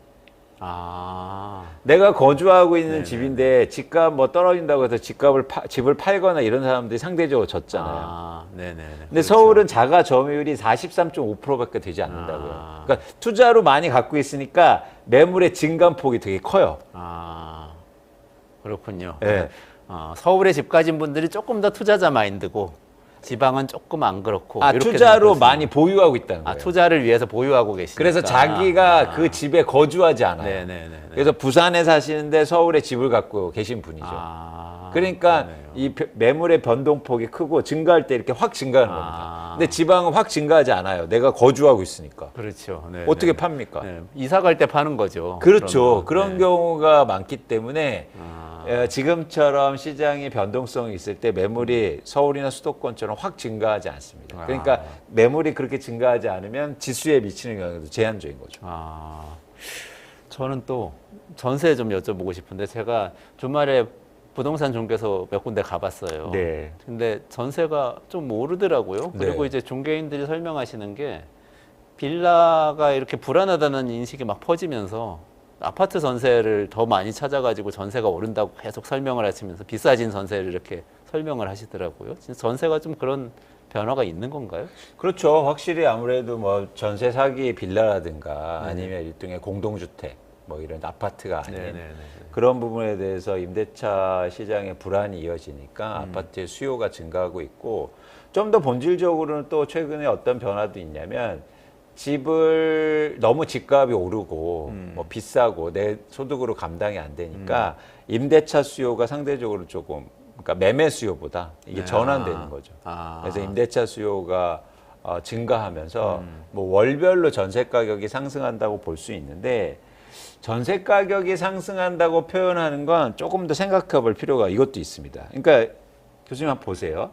Speaker 5: 내가 거주하고 있는 집인데 집값 뭐 떨어진다고 해서 집을 팔거나 이런 사람들이 상대적으로 적잖아요.
Speaker 1: 네네네.
Speaker 5: 근데 서울은 자가 점유율이 43.5%밖에 되지 않는다고요. 그러니까 투자로 많이 갖고 있으니까 매물의 증감폭이 되게 커요.
Speaker 1: 그렇군요.
Speaker 5: 네.
Speaker 1: 서울에 집 가진 분들이 조금 더 투자자 마인드고 지방은 조금 안 그렇고. 이렇게
Speaker 5: 투자로
Speaker 1: 생각하시면.
Speaker 5: 많이 보유하고 있다는 거예요.
Speaker 1: 투자를 위해서 보유하고 계시니까.
Speaker 5: 그래서 자기가 그 집에 거주하지 않아요.
Speaker 1: 네네네.
Speaker 5: 그래서 부산에 사시는데 서울에 집을 갖고 계신 분이죠. 그러니까
Speaker 1: 그러네요.
Speaker 5: 이 매물의 변동폭이 크고 증가할 때 이렇게 확 증가하는 겁니다. 근데 지방은 확 증가하지 않아요. 내가 거주하고 있으니까.
Speaker 1: 그렇죠. 네,
Speaker 5: 어떻게
Speaker 1: 네.
Speaker 5: 팝니까?
Speaker 1: 네. 이사 갈 때 파는 거죠.
Speaker 5: 그렇죠.
Speaker 1: 그러면.
Speaker 5: 그런
Speaker 1: 네.
Speaker 5: 경우가 많기 때문에 지금처럼 시장이 변동성이 있을 때 매물이 서울이나 수도권처럼 확 증가하지 않습니다. 그러니까 매물이 그렇게 증가하지 않으면 지수에 미치는 영향도 제한적인 거죠.
Speaker 1: 저는 또 전세 좀 여쭤보고 싶은데 제가 주말에 부동산 중개소 몇 군데 가봤어요.
Speaker 5: 네.
Speaker 1: 근데 전세가 좀 오르더라고요. 그리고
Speaker 5: 네.
Speaker 1: 이제 중개인들이 설명하시는 게 빌라가 이렇게 불안하다는 인식이 막 퍼지면서 아파트 전세를 더 많이 찾아가지고 전세가 오른다고 계속 설명을 하시면서 비싸진 전세를 이렇게 설명을 하시더라고요. 진짜 전세가 좀 그런 변화가 있는 건가요?
Speaker 5: 그렇죠. 확실히 아무래도 뭐 전세 사기 빌라라든가 아니면 일종의 공동주택 뭐 이런 아파트가 아닌
Speaker 1: 네네네.
Speaker 5: 그런 부분에 대해서 임대차 시장의 불안이 이어지니까 아파트의 수요가 증가하고 있고 좀 더 본질적으로는 또 최근에 어떤 변화도 있냐면 집을 너무 집값이 오르고 뭐 비싸고 내 소득으로 감당이 안 되니까 임대차 수요가 상대적으로 조금 그러니까 매매 수요보다 이게 전환되는 거죠. 그래서 임대차 수요가 증가하면서 뭐 월별로 전세 가격이 상승한다고 볼 수 있는데 전세 가격이 상승한다고 표현하는 건 조금 더 생각해 볼 필요가 이것도 있습니다. 그러니까 교수님 한번 보세요.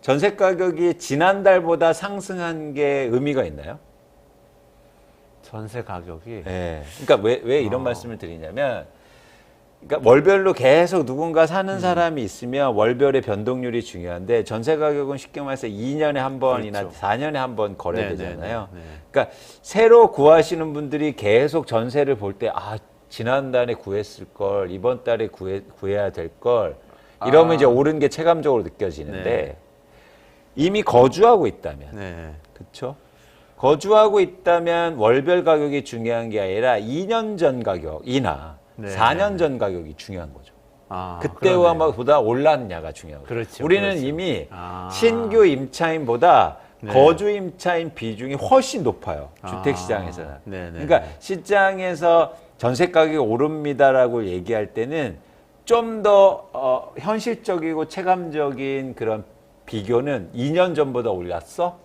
Speaker 5: 전세 가격이 지난달보다 상승한 게 의미가 있나요?
Speaker 1: 전세 가격이
Speaker 5: 네. 그러니까 왜 이런 말씀을 드리냐면, 그러니까 월별로 계속 누군가 사는 사람이 있으면 월별의 변동률이 중요한데 전세 가격은 쉽게 말해서 2년에 한 번이나
Speaker 1: 그렇죠.
Speaker 5: 4년에 한 번 거래되잖아요.
Speaker 1: 네.
Speaker 5: 그러니까 새로 구하시는 분들이 계속 전세를 볼 때 지난달에 구했을 걸 이번 달에 구해야 될 걸 이러면 이제 오른 게 체감적으로 느껴지는데
Speaker 1: 네.
Speaker 5: 이미 거주하고 있다면
Speaker 1: 네.
Speaker 5: 그렇죠? 거주하고 있다면 월별 가격이 중요한 게 아니라 2년 전 가격이나
Speaker 1: 네.
Speaker 5: 4년 전 가격이 중요한 거죠.
Speaker 1: 그러네요.
Speaker 5: 그때보다 올랐냐가 중요한 거죠.
Speaker 1: 그렇죠,
Speaker 5: 우리는
Speaker 1: 그렇죠.
Speaker 5: 이미
Speaker 1: 아.
Speaker 5: 신규 임차인보다
Speaker 1: 네.
Speaker 5: 거주 임차인 비중이 훨씬 높아요. 주택 시장에서는.
Speaker 1: 네네.
Speaker 5: 그러니까 시장에서 전세 가격이 오릅니다라고 얘기할 때는 좀 더 현실적이고 체감적인 그런 비교는 2년 전보다 올랐어?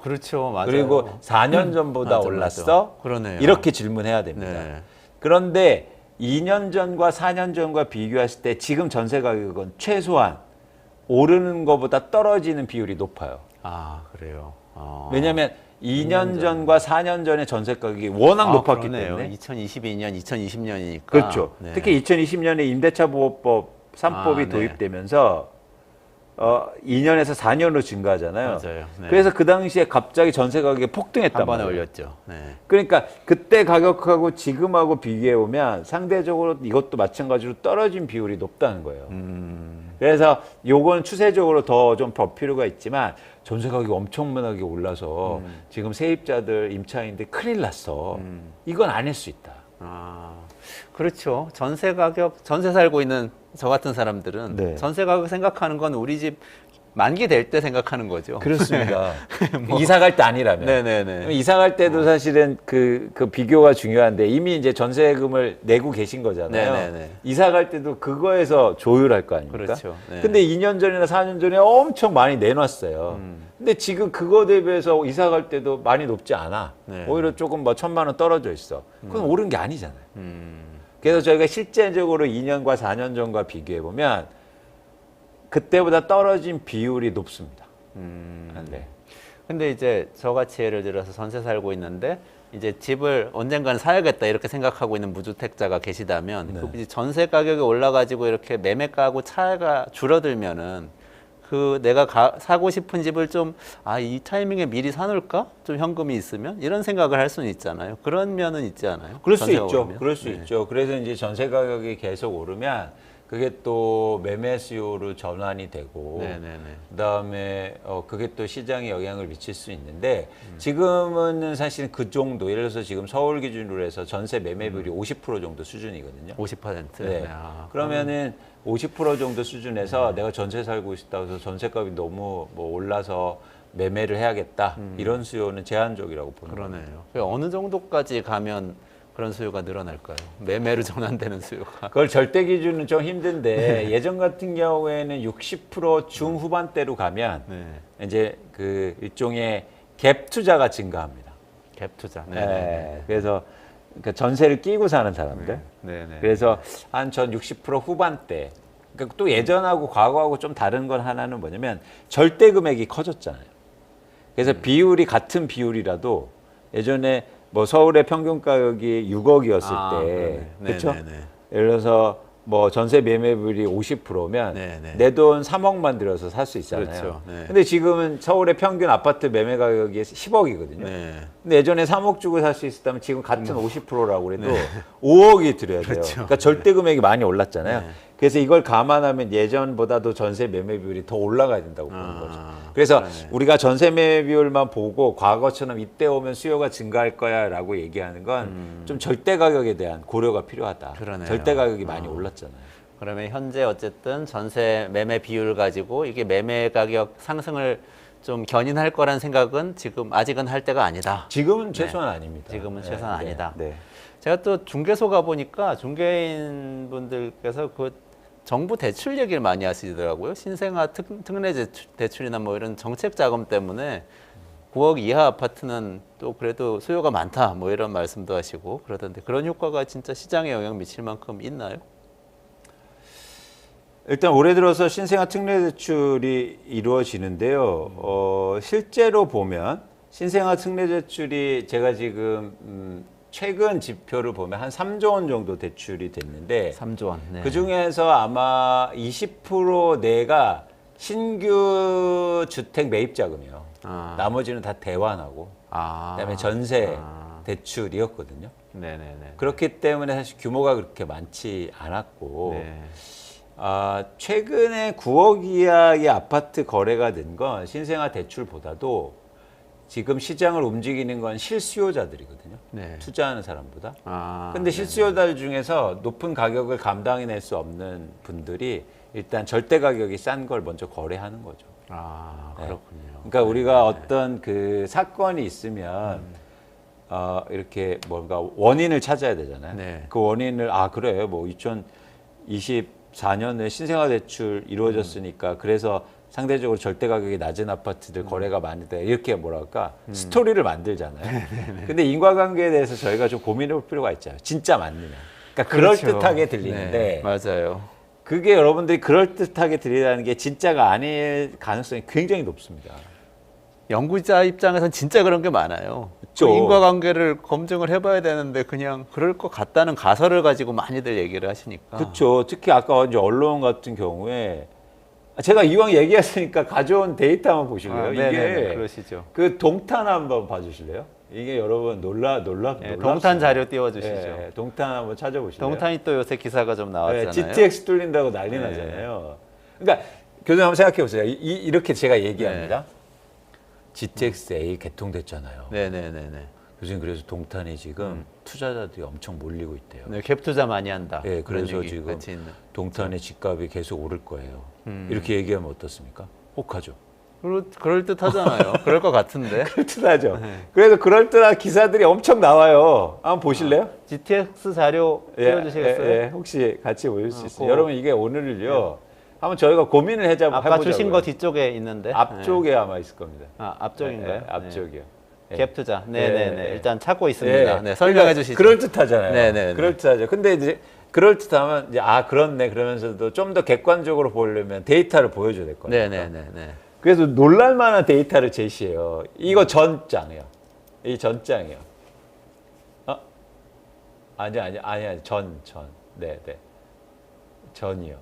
Speaker 1: 그렇죠. 맞아요.
Speaker 5: 그리고 4년 전보다
Speaker 1: 맞아,
Speaker 5: 올랐어?
Speaker 1: 맞아. 그러네요.
Speaker 5: 이렇게 질문해야 됩니다.
Speaker 1: 네.
Speaker 5: 그런데 2년 전과 4년 전과 비교했을 때 지금 전세 가격은 최소한 오르는 것보다 떨어지는 비율이 높아요.
Speaker 1: 그래요.
Speaker 5: 왜냐하면 2년 전과 4년 전의 전세 가격이 워낙 높았기
Speaker 1: 그러네요.
Speaker 5: 때문에.
Speaker 1: 2022년, 2020년이니까.
Speaker 5: 그렇죠.
Speaker 1: 네.
Speaker 5: 특히 2020년에 임대차 보호법 3법이
Speaker 1: 네.
Speaker 5: 도입되면서 2년에서 4년으로 증가하잖아요.
Speaker 1: 맞아요. 네.
Speaker 5: 그래서 그 당시에 갑자기 전세 가격이 폭등했단
Speaker 1: 한 번에
Speaker 5: 말이에요.
Speaker 1: 올렸죠. 네.
Speaker 5: 그러니까 그때 가격하고 지금하고 비교해 보면 상대적으로 이것도 마찬가지로 떨어진 비율이 높다는 거예요. 그래서 요건 추세적으로 더 좀 볼 필요가 있지만 전세 가격이 엄청나게 올라서 지금 세입자들 임차인들 큰일 났어. 이건 아닐 수 있다.
Speaker 1: 그렇죠. 전세 가격, 전세 살고 있는 저 같은 사람들은
Speaker 5: 네.
Speaker 1: 전세 가격 생각하는 건 우리 집 만기 될 때 생각하는 거죠.
Speaker 5: 그렇습니다. 이사 갈 때 아니라면.
Speaker 1: 네네네.
Speaker 5: 이사 갈 때도 사실은 그 비교가 중요한데 이미 이제 전세금을 내고 계신 거잖아요.
Speaker 1: 네네네.
Speaker 5: 이사 갈 때도 그거에서 조율할 거 아닙니까?
Speaker 1: 그렇죠. 네.
Speaker 5: 근데 2년 전이나 4년 전에 엄청 많이 내놨어요. 근데 지금 그거 대비해서 이사 갈 때도 많이 높지 않아.
Speaker 1: 네.
Speaker 5: 오히려 조금 뭐 1,000만 원 떨어져 있어. 그건 오른 게 아니잖아요. 그래서 저희가 실제적으로 2년과 4년 전과 비교해 보면 그때보다 떨어진 비율이 높습니다. 네.
Speaker 1: 근데 이제 저같이 예를 들어서 전세 살고 있는데 이제 집을 언젠가는 사야겠다 이렇게 생각하고 있는 무주택자가 계시다면
Speaker 5: 네.
Speaker 1: 그 이제 전세 가격이 올라가지고 이렇게 매매가하고 차이가 줄어들면은 그 내가 사고 싶은 집을 좀 이 타이밍에 미리 사놓을까? 좀 현금이 있으면 이런 생각을 할 수는 있잖아요. 그런 면은 있지 않아요?
Speaker 5: 그럴 수
Speaker 1: 전세가
Speaker 5: 있죠.
Speaker 1: 오르면?
Speaker 5: 그럴 수
Speaker 1: 네.
Speaker 5: 있죠. 그래서 이제 전세 가격이 계속 오르면 그게 또 매매 수요로 전환이 되고
Speaker 1: 네네네.
Speaker 5: 그다음에 그게 또 시장에 영향을 미칠 수 있는데 지금은 사실 그 정도 예를 들어서 지금 서울 기준으로 해서 전세 매매 비율이 50% 정도 수준이거든요.
Speaker 1: 50%.
Speaker 5: 네. 그러면은 50% 정도 수준에서 내가 전세 살고 싶다고 해서 전세값이 너무 뭐 올라서 매매를 해야겠다 이런 수요는 제한적이라고 보는 거예요.
Speaker 1: 그러네요. 어느 정도까지 가면 그런 수요가 늘어날까요? 매매로 전환되는 수요가.
Speaker 5: 그걸 절대 기준은 좀 힘든데 예전 같은 경우에는 60% 중후반대로 가면
Speaker 1: 네.
Speaker 5: 이제 그 일종의 갭 투자가 증가합니다.
Speaker 1: 갭 투자.
Speaker 5: 네. 그래서 그러니까 전세를 끼고 사는 사람들.
Speaker 1: 네네.
Speaker 5: 그래서 한 전 60% 후반대. 그러니까 또 예전하고 과거하고 좀 다른 건 하나는 뭐냐면 절대 금액이 커졌잖아요. 그래서 비율이 같은 비율이라도 예전에 뭐 서울의 평균 가격이 6억이었을 때, 그렇죠? 예를 들어서 뭐 전세 매매율이 50%면
Speaker 1: 네네.
Speaker 5: 내 돈 3억만 들여서 살 수 있잖아요.
Speaker 1: 그렇죠. 네.
Speaker 5: 근데 지금은 서울의 평균 아파트 매매 가격이 10억이거든요.
Speaker 1: 네.
Speaker 5: 근데 예전에 3억 주고 살 수 있었다면 지금 같은 50%라고 그래도 5억이 들여야 돼요.
Speaker 1: 그렇죠.
Speaker 5: 그러니까 절대 금액이 많이 올랐잖아요.
Speaker 1: 네.
Speaker 5: 그래서 이걸 감안하면 예전보다도 전세 매매 비율이 더 올라가야 된다고 보는 거죠. 그래서
Speaker 1: 그러네.
Speaker 5: 우리가 전세 매매 비율만 보고 과거처럼 이때 오면 수요가 증가할 거야라고 얘기하는 건 좀 절대 가격에 대한 고려가 필요하다.
Speaker 1: 그러네요.
Speaker 5: 절대 가격이 많이 올랐잖아요.
Speaker 1: 그러면 현재 어쨌든 전세 매매 비율 가지고 이게 매매 가격 상승을 좀 견인할 거란 생각은 지금 아직은 할 때가 아니다.
Speaker 5: 지금은 최소한 아닙니다.
Speaker 1: 지금은 최소한 아니다.
Speaker 5: 네.
Speaker 1: 제가 또 중개소 가 보니까 중개인 분들께서 그 정부 대출 얘기를 많이 하시더라고요. 신생아 특례 대출이나 뭐 이런 정책 자금 때문에 9억 이하 아파트는 또 그래도 수요가 많다 뭐 이런 말씀도 하시고 그러던데 그런 효과가 진짜 시장에 영향 미칠 만큼 있나요?
Speaker 5: 일단 올해 들어서 신생아 특례 대출이 이루어지는데요. 실제로 보면 신생아 특례 대출이 제가 지금 최근 지표를 보면 한 3조 원 정도 대출이 됐는데
Speaker 1: 3조 원. 네.
Speaker 5: 그 중에서 아마 20% 내가 신규 주택 매입 자금이요.
Speaker 1: 아.
Speaker 5: 나머지는 다 대환하고 그다음에 전세 대출이었거든요.
Speaker 1: 네네네.
Speaker 5: 그렇기 때문에 사실 규모가 그렇게 많지 않았고
Speaker 1: 네.
Speaker 5: 최근에 9억 이하의 아파트 거래가 된 건 신생아 대출보다도 지금 시장을 움직이는 건 실수요자들이거든요.
Speaker 1: 네.
Speaker 5: 투자하는 사람보다.
Speaker 1: 아,
Speaker 5: 근데 실수요자들 중에서 높은 가격을 감당해낼 수 없는 분들이 일단 절대 가격이 싼 걸 먼저 거래하는 거죠.
Speaker 1: 아, 그렇군요.
Speaker 5: 그러니까 우리가 어떤 그 사건이 있으면 이렇게 뭔가 원인을 찾아야 되잖아요.
Speaker 1: 네.
Speaker 5: 그 원인을 그래 뭐 2024년에 신생아 대출 이루어졌으니까 그래서 상대적으로 절대 가격이 낮은 아파트들 거래가 많이 돼 이렇게 뭐랄까 스토리를 만들잖아요. 근데 인과관계에 대해서 저희가 좀 고민해 볼 필요가 있잖아요. 진짜 맞느냐. 그러니까
Speaker 1: 그렇죠.
Speaker 5: 그럴듯하게 들리는데
Speaker 1: 네, 맞아요.
Speaker 5: 그게 여러분들이 그럴듯하게 들리다는 게 진짜가 아닐 가능성이 굉장히 높습니다.
Speaker 1: 연구자 입장에서는 진짜 그런 게 많아요.
Speaker 5: 그쵸.
Speaker 1: 그 인과관계를 검증을 해봐야 되는데 그냥 그럴 것 같다는 가설을 가지고 많이들 얘기를 하시니까.
Speaker 5: 그렇죠. 특히 아까 이제 언론 같은 경우에 제가 이왕 얘기했으니까 가져온 데이터 한번 보실래요?
Speaker 1: 네네네,
Speaker 5: 이게
Speaker 1: 그러시죠.
Speaker 5: 그 동탄 한번 봐주실래요? 이게 여러분 놀랍습니다.
Speaker 1: 동탄 자료 띄워주시죠.
Speaker 5: 예, 동탄 한번 찾아보실래요?
Speaker 1: 동탄이 또 요새 기사가 좀 나왔잖아요.
Speaker 5: GTX 뚫린다고 난리
Speaker 1: 네.
Speaker 5: 나잖아요. 그러니까 교수님 한번 생각해 보세요. 이렇게 제가 얘기합니다. GTX-A 개통됐잖아요.
Speaker 1: 네네네네.
Speaker 5: 교수님 그래서 동탄이 지금 투자자들이 엄청 몰리고 있대요.
Speaker 1: 네, 갭 투자 많이 한다.
Speaker 5: 예,
Speaker 1: 그런
Speaker 5: 그래서
Speaker 1: 얘기
Speaker 5: 지금
Speaker 1: 같이 있는.
Speaker 5: 동탄의 집값이 계속 오를 거예요. 이렇게 얘기하면 어떻습니까? 혹하죠.
Speaker 1: 그럴 듯하잖아요. 그럴 것 같은데.
Speaker 5: 그럴듯하죠.
Speaker 1: 네.
Speaker 5: 그래서 그럴듯한 기사들이 엄청 나와요. 한번 보실래요?
Speaker 1: GTX 자료 띄워주시겠어요?
Speaker 5: 예, 혹시 같이 보실 수 있어요?
Speaker 1: 그-
Speaker 5: 여러분 이게 오늘을요. 한번 저희가 고민을
Speaker 1: 아까
Speaker 5: 해보자고요.
Speaker 1: 주신 거 뒤쪽에 있는데.
Speaker 5: 앞쪽에 아마 있을 겁니다.
Speaker 1: 앞쪽인가요?
Speaker 5: 예, 앞쪽이요. 예.
Speaker 1: 갭 투자. 네네네.
Speaker 5: 예.
Speaker 1: 일단 찾고 있습니다.
Speaker 5: 예.
Speaker 1: 네, 설명해
Speaker 5: 그러니까
Speaker 1: 주시죠.
Speaker 5: 그럴듯하잖아요.
Speaker 1: 네네네.
Speaker 5: 그럴듯하죠. 근데 이제 그럴듯하면 이제 그렇네 그러면서도 좀 더 객관적으로 보려면 데이터를 보여줘야 될 거예요.
Speaker 1: 네네네.
Speaker 5: 그래서 놀랄만한 데이터를 제시해요. 이거 전장이에요. 이 전장이에요. 아니야. 전. 네. 전이요.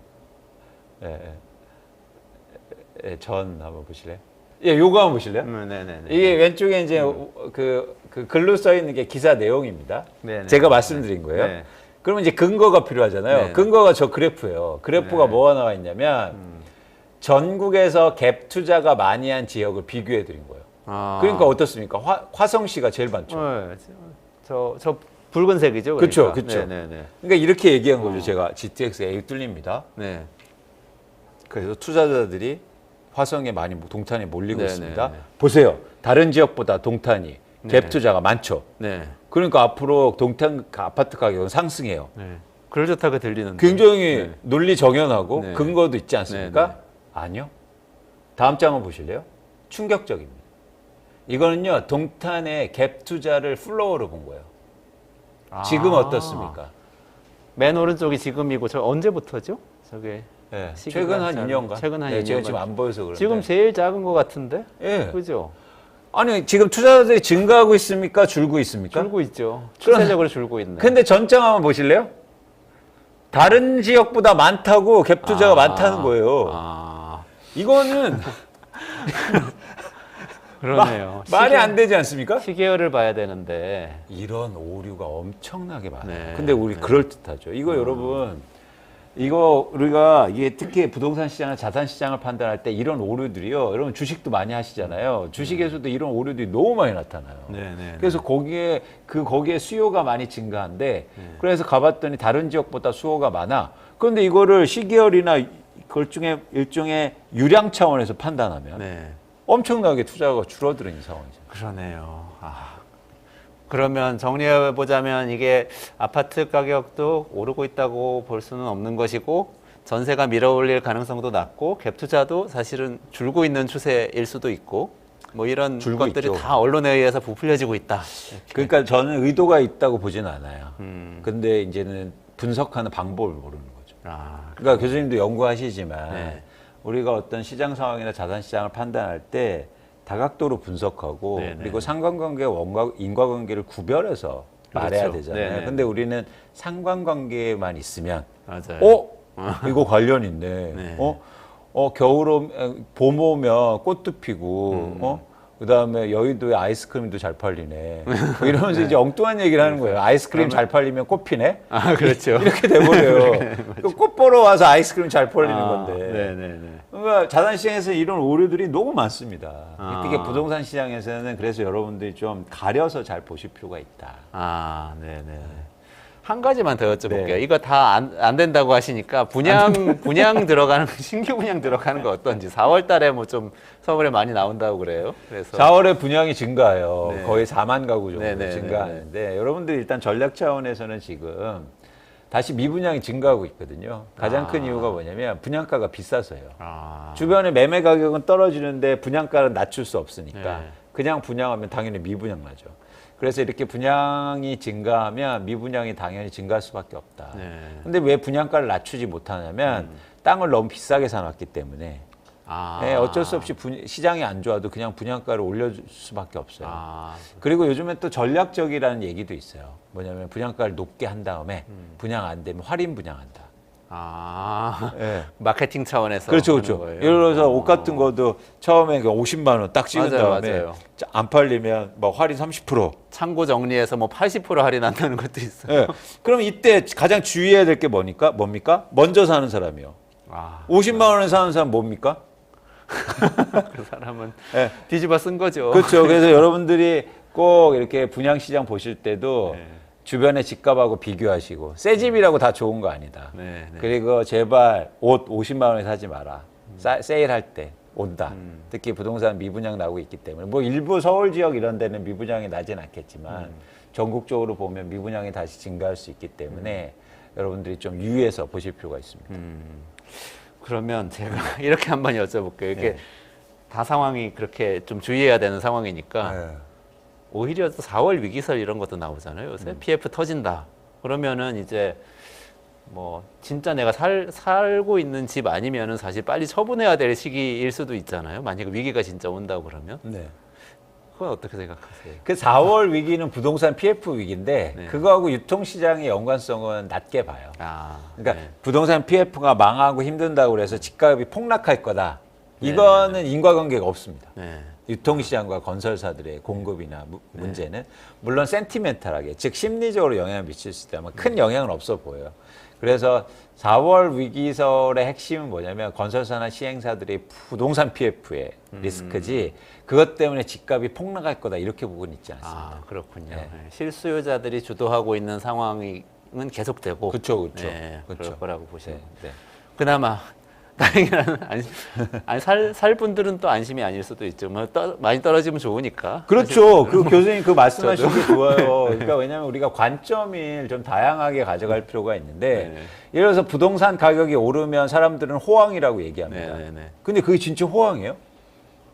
Speaker 5: 전 한번 보실래요? 예, 요거 한번 보실래요?
Speaker 1: 네네네.
Speaker 5: 이게 왼쪽에 이제 그 글로 써 있는 게 기사 내용입니다.
Speaker 1: 네네.
Speaker 5: 제가 말씀드린 거예요.
Speaker 1: 네.
Speaker 5: 그러면 이제 근거가 필요하잖아요.
Speaker 1: 네.
Speaker 5: 근거가 저 그래프예요. 그래프가
Speaker 1: 네.
Speaker 5: 뭐가 나와 있냐면 전국에서 갭 투자가 많이 한 지역을 비교해 드린 거예요. 그러니까 어떻습니까? 화성시가 제일 많죠.
Speaker 1: 저 붉은색이죠.
Speaker 5: 그쵸,
Speaker 1: 그러니까.
Speaker 5: 그쵸.
Speaker 1: 네네네.
Speaker 5: 그러니까 이렇게 얘기한 거죠. 제가 GTX-A 뚫립니다.
Speaker 1: 네.
Speaker 5: 그래서 투자자들이 화성에 많이 동탄에 몰리고
Speaker 1: 네,
Speaker 5: 있습니다.
Speaker 1: 네, 네.
Speaker 5: 보세요. 다른 지역보다 동탄이 갭 투자가 많죠.
Speaker 1: 네.
Speaker 5: 그러니까 앞으로 동탄 아파트 가격은 상승해요.
Speaker 1: 네. 그럴듯하게 들리는데.
Speaker 5: 굉장히
Speaker 1: 네.
Speaker 5: 논리 정연하고
Speaker 1: 네.
Speaker 5: 근거도 있지 않습니까?
Speaker 1: 네, 네.
Speaker 5: 아니요. 다음 장을 보실래요? 충격적입니다. 이거는요, 동탄의 갭 투자를 플로어로 본 거예요. 지금 어떻습니까?
Speaker 1: 맨 오른쪽이 지금이고 저 언제부터죠? 저게
Speaker 5: 예,
Speaker 1: 시기가
Speaker 5: 최근 한
Speaker 1: 잘-
Speaker 5: 2년간.
Speaker 1: 최근 한
Speaker 5: 네, 제가
Speaker 1: 2년간.
Speaker 5: 지금 안 보여서 그런데.
Speaker 1: 지금 제일 작은 것 같은데.
Speaker 5: 예.
Speaker 1: 그죠?
Speaker 5: 아니, 지금 투자자들이 증가하고 있습니까? 줄고 있습니까?
Speaker 1: 줄고 있죠. 추세적으로 줄고 있네.
Speaker 5: 근데 전장 한번 보실래요? 다른 지역보다 많다고 갭 투자가 많다는 거예요. 이거는
Speaker 1: 그러네요.
Speaker 5: 말이 안 되지 않습니까?
Speaker 1: 시계열을 봐야 되는데.
Speaker 5: 이런 오류가 엄청나게 많아요.
Speaker 1: 네.
Speaker 5: 근데 우리 그럴듯하죠. 이거 여러분, 이거 우리가 이게 특히 부동산 시장을 자산 시장을 판단할 때 이런 오류들이요. 여러분 주식도 많이 하시잖아요. 주식에서도 이런 오류들이 너무 많이 나타나요.
Speaker 1: 네네.
Speaker 5: 그래서 거기에 수요가 많이 증가한데 그래서 가봤더니 다른 지역보다 수요가 많아. 그런데 이거를 시계열이나 그걸 중에 일종의 유량 차원에서 판단하면
Speaker 1: 네.
Speaker 5: 엄청나게 투자가 줄어드는 상황이죠.
Speaker 1: 그러네요. 그러면 정리해 보자면 이게 아파트 가격도 오르고 있다고 볼 수는 없는 것이고 전세가 밀어올릴 가능성도 낮고 갭 투자도 사실은 줄고 있는 추세일 수도 있고 뭐 이런
Speaker 5: 줄고
Speaker 1: 것들이
Speaker 5: 있죠.
Speaker 1: 다 언론에 의해서 부풀려지고 있다.
Speaker 5: 그러니까 저는 의도가 있다고 보지는 않아요. 근데 이제는 분석하는 방법을 모르는 거죠.
Speaker 1: 아,
Speaker 5: 그러니까 교수님도 연구하시지만
Speaker 1: 네.
Speaker 5: 우리가 어떤 시장 상황이나 자산 시장을 판단할 때 다각도로 분석하고
Speaker 1: 네, 네.
Speaker 5: 그리고 상관관계와 인과관계를 구별해서 말해야
Speaker 1: 그렇죠.
Speaker 5: 되잖아요.
Speaker 1: 네, 네.
Speaker 5: 근데 우리는 상관관계만 있으면
Speaker 1: 맞아요.
Speaker 5: 이거 관련 있네.
Speaker 1: 네.
Speaker 5: 겨울 봄 오면 꽃도 피고
Speaker 1: 음.
Speaker 5: 그다음에 여의도에 아이스크림도 잘 팔리네. 뭐 이러면서 이제 엉뚱한 얘기를 하는 거예요. 아이스크림 잘 팔리면 꽃 피네.
Speaker 1: 아, 그렇죠.
Speaker 5: 이렇게 돼버려요. 꽃 보러 와서 아이스크림 잘 팔리는 건데.
Speaker 1: 네네네.
Speaker 5: 그러니까 자산시장에서 이런 오류들이 너무 많습니다.
Speaker 1: 아.
Speaker 5: 특히 부동산 시장에서는 그래서 여러분들이 좀 가려서 잘 보실 필요가 있다.
Speaker 1: 아, 네네. 한 가지만 더 여쭤볼게요.
Speaker 5: 네.
Speaker 1: 이거 다 안 된다고 하시니까 분양 들어가는 신규 분양 들어가는 거 어떤지 4월 달에 뭐 좀 서울에 많이 나온다고 그래요. 그래서
Speaker 5: 4월에 분양이 증가해요.
Speaker 1: 네.
Speaker 5: 거의 4만 가구 정도
Speaker 1: 네네네네.
Speaker 5: 증가하는데 여러분들이 일단 전략 차원에서는 지금 다시 미분양이 증가하고 있거든요. 가장 큰 이유가 뭐냐면 분양가가 비싸서요.
Speaker 1: 아,
Speaker 5: 주변에 매매 가격은 떨어지는데 분양가를 낮출 수 없으니까
Speaker 1: 네.
Speaker 5: 그냥 분양하면 당연히 미분양 나죠. 그래서 이렇게 분양이 증가하면 미분양이 당연히 증가할 수밖에 없다.
Speaker 1: 네.
Speaker 5: 근데 왜 분양가를 낮추지 못하냐면 땅을 너무 비싸게 사놨기 때문에
Speaker 1: 아,
Speaker 5: 네, 어쩔 수 없이 시장이 안 좋아도 그냥 분양가를 올려줄 수밖에 없어요.
Speaker 1: 아,
Speaker 5: 그리고 요즘에 또 전략적이라는 얘기도 있어요. 뭐냐면 분양가를 높게 한 다음에 분양 안 되면 할인 분양한다.
Speaker 1: 아,
Speaker 5: 예.
Speaker 1: 마케팅 차원에서
Speaker 5: 그렇죠,
Speaker 1: 하는
Speaker 5: 그렇죠.
Speaker 1: 거예요.
Speaker 5: 예를 들어서 옷 같은 것도 처음에 50만 원 딱 찍은
Speaker 1: 맞아요,
Speaker 5: 다음에
Speaker 1: 맞아요.
Speaker 5: 안 팔리면 뭐 할인 30%.
Speaker 1: 창고 정리해서 뭐 80% 할인한다는 것도 있어요.
Speaker 5: 예. 그럼 이때 가장 주의해야 될 게 뭡니까? 먼저 사는 사람이요.
Speaker 1: 아,
Speaker 5: 50만 원에 사는 사람 뭡니까?
Speaker 1: 그 사람은
Speaker 5: 예.
Speaker 1: 뒤집어 쓴 거죠.
Speaker 5: 그렇죠. 그래서 여러분들이 꼭 이렇게 분양시장 보실 때도
Speaker 1: 네.
Speaker 5: 주변의 집값하고 비교하시고 새 집이라고 다 좋은 거 아니다.
Speaker 1: 네, 네.
Speaker 5: 그리고 제발 옷 50만 원에 사지 마라. 세일할 때 온다. 특히 부동산 미분양 나오고 있기 때문에 뭐 일부 서울 지역 이런 데는 미분양이 나진 않겠지만 전국적으로 보면 미분양이 다시 증가할 수 있기 때문에 여러분들이 좀 유의해서 보실 필요가 있습니다.
Speaker 1: 그러면 제가 이렇게 한번 여쭤볼게요. 이게
Speaker 5: 네.
Speaker 1: 다 상황이 그렇게 좀 주의해야 되는 상황이니까
Speaker 5: 네.
Speaker 1: 오히려 또 4월 위기설 이런 것도 나오잖아요. 요새 PF 터진다. 그러면은 이제 뭐 진짜 내가 살고 있는 집 아니면은 사실 빨리 처분해야 될 시기일 수도 있잖아요. 만약에 위기가 진짜 온다고 그러면
Speaker 5: 네.
Speaker 1: 그건 어떻게 생각하세요?
Speaker 5: 그 4월 위기는 부동산 PF 위기인데
Speaker 1: 네.
Speaker 5: 그거하고 유통시장의 연관성은 낮게 봐요.
Speaker 1: 아,
Speaker 5: 그러니까
Speaker 1: 네.
Speaker 5: 부동산 PF가 망하고 힘든다고 그래서 집값이 폭락할 거다. 이거는 인과관계가 없습니다.
Speaker 1: 네.
Speaker 5: 유통시장과 건설사들의 공급이나 문제는 물론 센티멘탈하게 즉 심리적으로 영향을 미칠 수 있다면 큰 영향은 없어 보여요. 그래서 4월 위기설의 핵심은 뭐냐면 건설사나 시행사들의 부동산 PF의 리스크지 그것 때문에 집값이 폭락할 거다 이렇게 보고는 있지 않습니다.
Speaker 1: 아, 그렇군요.
Speaker 5: 네.
Speaker 1: 네. 실수요자들이 주도하고 있는 상황은 계속되고
Speaker 5: 그렇죠, 그렇죠.
Speaker 1: 네,
Speaker 5: 그렇죠.
Speaker 1: 그럴 거라고 보시면
Speaker 5: 네.
Speaker 1: 그나마 다행이라는 아니 살 분들은 또 안심이 아닐 수도 있죠. 뭐 많이 떨어지면 좋으니까.
Speaker 5: 그렇죠. 그 교수님 그 말씀하신 게 좋아요. 그러니까 왜냐하면 우리가 관점을 좀 다양하게 가져갈 필요가 있는데
Speaker 1: 네.
Speaker 5: 예를 들어서 부동산 가격이 오르면 사람들은 호황이라고 얘기합니다.
Speaker 1: 네, 네, 네.
Speaker 5: 근데 그게 진짜 호황이에요?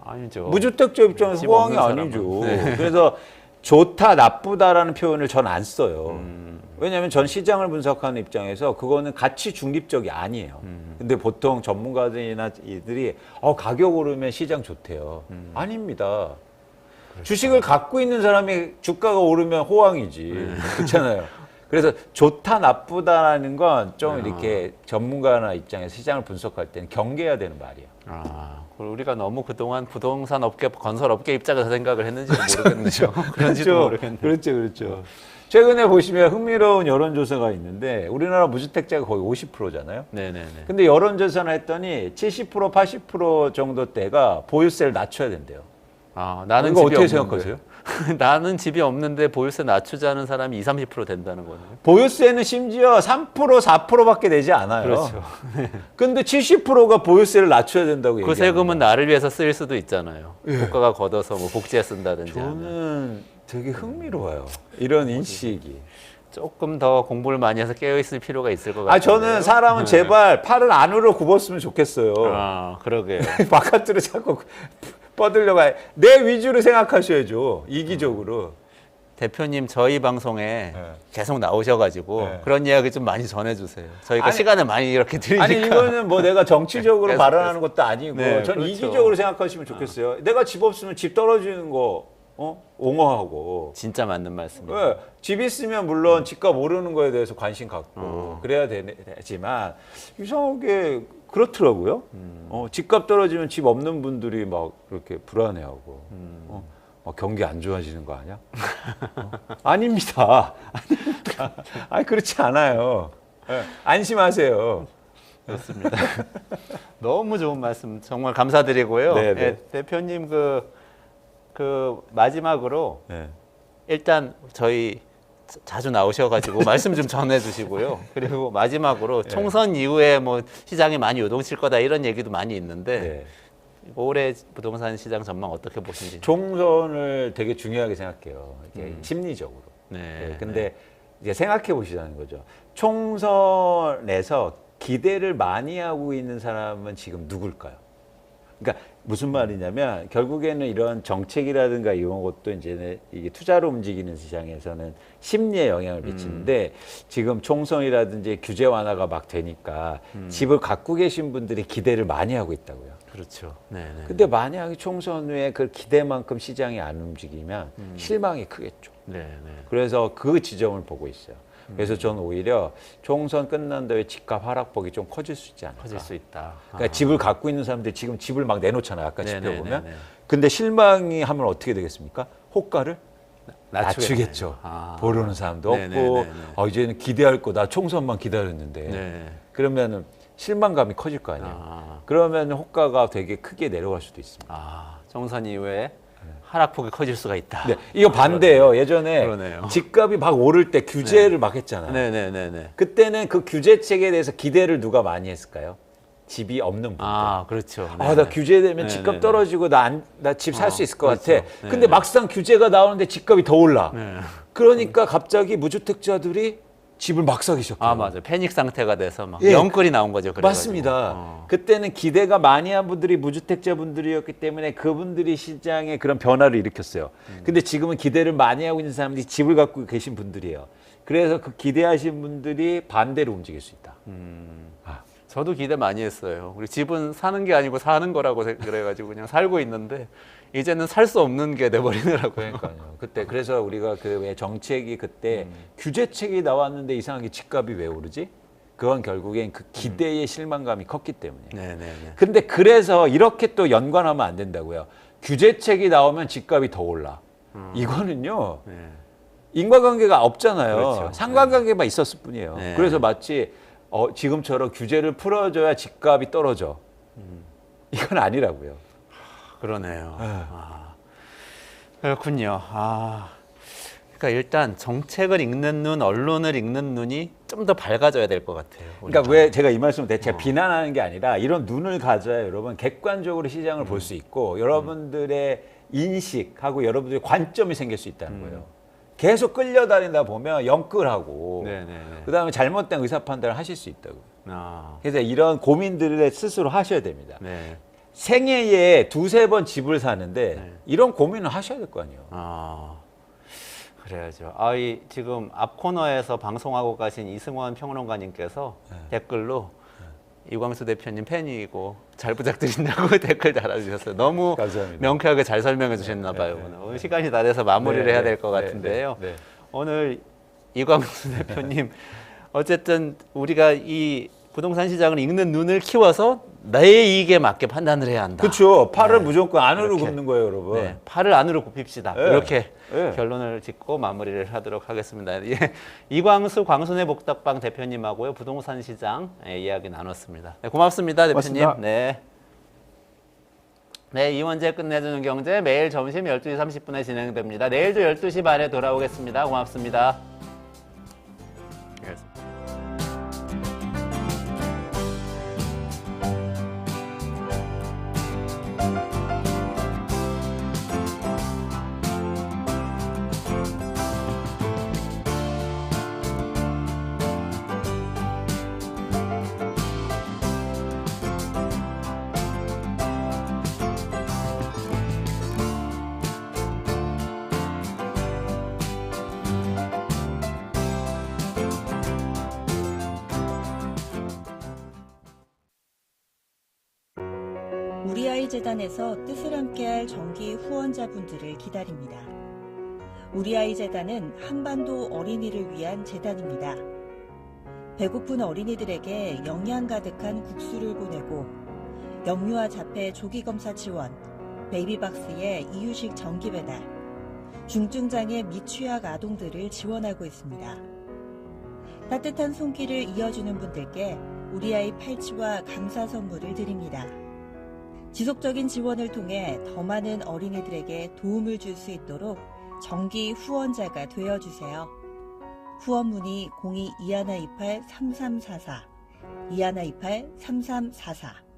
Speaker 1: 아니죠.
Speaker 5: 무주택자 입장에서
Speaker 1: 집
Speaker 5: 호황이
Speaker 1: 없는
Speaker 5: 아니죠.
Speaker 1: 사람은. 네.
Speaker 5: 그래서 좋다, 나쁘다라는 표현을 전 안 써요.
Speaker 1: 음.
Speaker 5: 왜냐하면 전 시장을 분석하는 입장에서 그거는 가치 중립적이 아니에요. 근데 보통 전문가들이나 이들이 가격 오르면 시장 좋대요. 아닙니다. 주식을 갖고 있는 사람이 주가가 오르면 호황이지. 그렇잖아요. 그래서 좋다, 나쁘다라는 건 좀 이렇게 전문가나 입장에서 시장을 분석할 때는 경계해야 되는 말이에요.
Speaker 1: 아, 그리고 우리가 너무 그동안 부동산 업계, 건설 업계 입장에서 생각을 했는지도 모르겠네요. 그런지도 모르겠네요.
Speaker 5: 그렇죠, 그렇죠. 최근에 보시면 흥미로운 여론조사가 있는데 우리나라 무주택자가 거의 50%잖아요.
Speaker 1: 네네네.
Speaker 5: 근데 여론조사를 했더니 70%, 80% 정도 대가 보유세를 낮춰야 된대요.
Speaker 1: 아, 나는
Speaker 5: 이거
Speaker 1: 집이
Speaker 5: 어떻게
Speaker 1: 없는데.
Speaker 5: 생각하세요?
Speaker 1: 나는 집이 없는데 보유세 낮추자는 사람이 20, 30% 된다는 거네요.
Speaker 5: 보유세는 심지어 3%, 4%밖에 되지 않아요.
Speaker 1: 그렇죠.
Speaker 5: 근데 70%가 보유세를 낮춰야 된다고
Speaker 1: 그
Speaker 5: 얘기합니다.
Speaker 1: 세금은 나를 위해서 쓰일 수도 있잖아요. 국가가 걷어서 뭐 복지에 쓴다든지 하면.
Speaker 5: 저는 되게 흥미로워요. 이런 인식이.
Speaker 1: 조금 더 공부를 많이 해서 깨어있을 필요가 있을 것 같아요.
Speaker 5: 저는 사람은 제발 팔을 안으로 굽었으면 좋겠어요.
Speaker 1: 아, 그러게요.
Speaker 5: 바깥으로 자꾸 뻗으려고 내 위주로 생각하셔야죠. 이기적으로.
Speaker 1: 대표님 저희 방송에
Speaker 5: 네.
Speaker 1: 계속 나오셔가지고
Speaker 5: 네.
Speaker 1: 그런 이야기 좀 많이 전해주세요. 저희가
Speaker 5: 아니,
Speaker 1: 시간을 많이 이렇게 드리니까.
Speaker 5: 아니 이거는 뭐 내가 정치적으로
Speaker 1: 계속,
Speaker 5: 발언하는 것도 아니고
Speaker 1: 네,
Speaker 5: 전
Speaker 1: 그렇죠.
Speaker 5: 이기적으로 생각하시면 좋겠어요. 내가 집 없으면 집 떨어지는 거 옹호하고
Speaker 1: 진짜 맞는 말씀이에요.
Speaker 5: 왜? 집 있으면 물론 집값 오르는 거에 대해서 관심 갖고 그래야 되지만 이상하게 그렇더라고요. 집값 떨어지면 집 없는 분들이 막 그렇게 불안해하고 막 경기 안 좋아지는 거 아니야? 아닙니다. 아닙니다. 아니 그렇지 않아요. 안심하세요.
Speaker 1: 그렇습니다. 너무 좋은 말씀 정말 감사드리고요.
Speaker 5: 네, 네.
Speaker 1: 예, 대표님 그 마지막으로
Speaker 5: 네.
Speaker 1: 일단 저희 자주 나오셔가지고 말씀 좀 전해주시고요. 그리고 마지막으로 총선 이후에 뭐 시장이 많이 요동칠 거다 이런 얘기도 많이 있는데
Speaker 5: 네.
Speaker 1: 올해 부동산 시장 전망 어떻게 보시는지.
Speaker 5: 총선을 되게 중요하게 생각해요. 이게 심리적으로.
Speaker 1: 네.
Speaker 5: 네, 근데 이제 생각해 보시자는 거죠. 총선에서 기대를 많이 하고 있는 사람은 지금 누굴까요? 그러니까 무슨 말이냐면 결국에는 이런 정책이라든가 이런 것도 이제 이게 투자로 움직이는 시장에서는 심리에 영향을 미치는데 지금 총선이라든지 규제 완화가 막 되니까 집을 갖고 계신 분들이 기대를 많이 하고 있다고요.
Speaker 1: 그렇죠. 네, 네.
Speaker 5: 근데 만약에 총선 후에 그 기대만큼 시장이 안 움직이면 실망이 크겠죠.
Speaker 1: 네, 네.
Speaker 5: 그래서 그 지점을 보고 있어요. 그래서 저는 오히려 총선 끝난 다음에 집값 하락폭이 좀 커질 수 있지 않을까.
Speaker 1: 커질 수 있다.
Speaker 5: 그러니까 집을 갖고 있는 사람들이 지금 집을 막 내놓잖아요. 아까
Speaker 1: 네,
Speaker 5: 집회
Speaker 1: 네,
Speaker 5: 보면.
Speaker 1: 네, 네.
Speaker 5: 근데 실망이 하면 어떻게 되겠습니까? 호가를
Speaker 1: 낮추겠네요.
Speaker 5: 낮추겠죠.
Speaker 1: 아.
Speaker 5: 보려는 사람도
Speaker 1: 네, 네,
Speaker 5: 없고
Speaker 1: 네, 네.
Speaker 5: 이제는 기대할 거다. 총선만 기다렸는데.
Speaker 1: 네.
Speaker 5: 그러면은 실망감이 커질 거 아니에요.
Speaker 1: 아,
Speaker 5: 그러면 호가가 되게 크게 내려갈 수도 있습니다.
Speaker 1: 총선 이후에 하락폭이 커질 수가 있다.
Speaker 5: 네, 이거 반대예요. 예전에
Speaker 1: 그러네요.
Speaker 5: 집값이 막 오를 때 규제를 막 했잖아요.
Speaker 1: 네, 네, 네, 네.
Speaker 5: 그때는 그 규제책에 대해서 기대를 누가 많이 했을까요? 집이 없는 분들.
Speaker 1: 그렇죠.
Speaker 5: 나
Speaker 1: 네,
Speaker 5: 규제되면
Speaker 1: 네,
Speaker 5: 집값
Speaker 1: 네,
Speaker 5: 떨어지고 나 집 살 수 있을 것
Speaker 1: 그렇죠.
Speaker 5: 같아.
Speaker 1: 네,
Speaker 5: 근데
Speaker 1: 네.
Speaker 5: 막상 규제가 나오는데 집값이 더 올라.
Speaker 1: 네.
Speaker 5: 그러니까 갑자기 무주택자들이 집을 막 사기 시작해요.
Speaker 1: 맞아요. 패닉 상태가 돼서 막
Speaker 5: 예.
Speaker 1: 영끌이 나온 거죠. 그래가지고.
Speaker 5: 맞습니다. 그때는 기대가 많이 한 분들이 무주택자 분들이었기 때문에 그분들이 시장에 그런 변화를 일으켰어요. 근데 지금은 기대를 많이 하고 있는 사람들이 집을 갖고 계신 분들이에요. 그래서 그 기대하신 분들이 반대로 움직일 수 있다.
Speaker 1: 저도 기대 많이 했어요. 우리 집은 사는 게 아니고 사는 거라고 그래가지고 그냥 살고 있는데 이제는 살 수 없는 게 돼버리더라고요.
Speaker 5: 그러니까요. 그때 그래서 우리가 그 왜 정책이 그때 규제책이 나왔는데 이상하게 집값이 왜 오르지? 그건 결국엔 그 기대의 실망감이 컸기 때문이에요.
Speaker 1: 네, 네, 네.
Speaker 5: 근데 그래서 이렇게 또 연관하면 안 된다고요. 규제책이 나오면 집값이 더 올라. 이거는요.
Speaker 1: 네.
Speaker 5: 인과관계가 없잖아요.
Speaker 1: 그렇죠.
Speaker 5: 상관관계만 있었을 뿐이에요.
Speaker 1: 네.
Speaker 5: 그래서 마치 지금처럼 규제를 풀어줘야 집값이 떨어져. 이건 아니라고요.
Speaker 1: 그러네요. 그렇군요. 그러니까 일단 정책을 읽는 눈, 언론을 읽는 눈이 좀 더 밝아져야 될 것 같아요.
Speaker 5: 그러니까 왜 제가 이 말씀을 제가 비난하는 게 아니라 이런 눈을 가져야 여러분 객관적으로 시장을 볼 수 있고 여러분들의 인식하고 여러분들의 관점이 생길 수 있다는 거예요. 계속 끌려다니다 보면 영끌하고
Speaker 1: 네, 네, 네.
Speaker 5: 그다음에 잘못된 의사 판단을 하실 수 있다고.
Speaker 1: 아,
Speaker 5: 그래서 이런 고민들을 스스로 하셔야 됩니다.
Speaker 1: 네.
Speaker 5: 생애에 두세 번 집을 사는데
Speaker 1: 네.
Speaker 5: 이런 고민을 하셔야 될 거 아니에요.
Speaker 1: 그래야죠. 이 지금 앞 코너에서 방송하고 가신 이승원 평론가님께서 댓글로 이광수 대표님 팬이고 잘 부탁드린다고 댓글 달아주셨어요. 너무
Speaker 5: 감사합니다.
Speaker 1: 명쾌하게 잘 설명해 주셨나 봐요. 오늘 시간이 다 돼서 마무리를 해야 될 것
Speaker 5: 네,
Speaker 1: 같은데요.
Speaker 5: 네, 네.
Speaker 1: 오늘 이광수 대표님 어쨌든 우리가 이 부동산 시장을 읽는 눈을 키워서 나의 이익에 맞게 판단을 해야 한다.
Speaker 5: 그렇죠. 팔을 무조건 안으로
Speaker 1: 이렇게.
Speaker 5: 굽는 거예요, 여러분.
Speaker 1: 네, 팔을 안으로 굽힙시다.
Speaker 5: 네.
Speaker 1: 이렇게
Speaker 5: 네.
Speaker 1: 결론을 짓고 마무리를 하도록 하겠습니다. 예, 이광수 광순의 복덕방 대표님하고요 부동산 시장 이야기 나눴습니다. 네, 고맙습니다, 대표님.
Speaker 5: 고맙습니다.
Speaker 1: 네. 네, 이원재 끝내주는 경제 매일 점심 12시 30분에 진행됩니다. 내일도 12시 반에 돌아오겠습니다. 고맙습니다.
Speaker 6: 우리 아이 재단에서 뜻을 함께할 정기 후원자분들을 기다립니다. 우리 아이 재단은 한반도 어린이를 위한 재단입니다. 배고픈 어린이들에게 영양 가득한 국수를 보내고 영유아 자폐 조기검사 지원, 베이비박스의 이유식 정기 배달, 중증장애 미취학 아동들을 지원하고 있습니다. 따뜻한 손길을 이어주는 분들께 우리 아이 팔찌와 감사 선물을 드립니다. 지속적인 지원을 통해 더 많은 어린이들에게 도움을 줄 수 있도록 정기 후원자가 되어주세요. 후원 문의 02-2128-3344, 2128-3344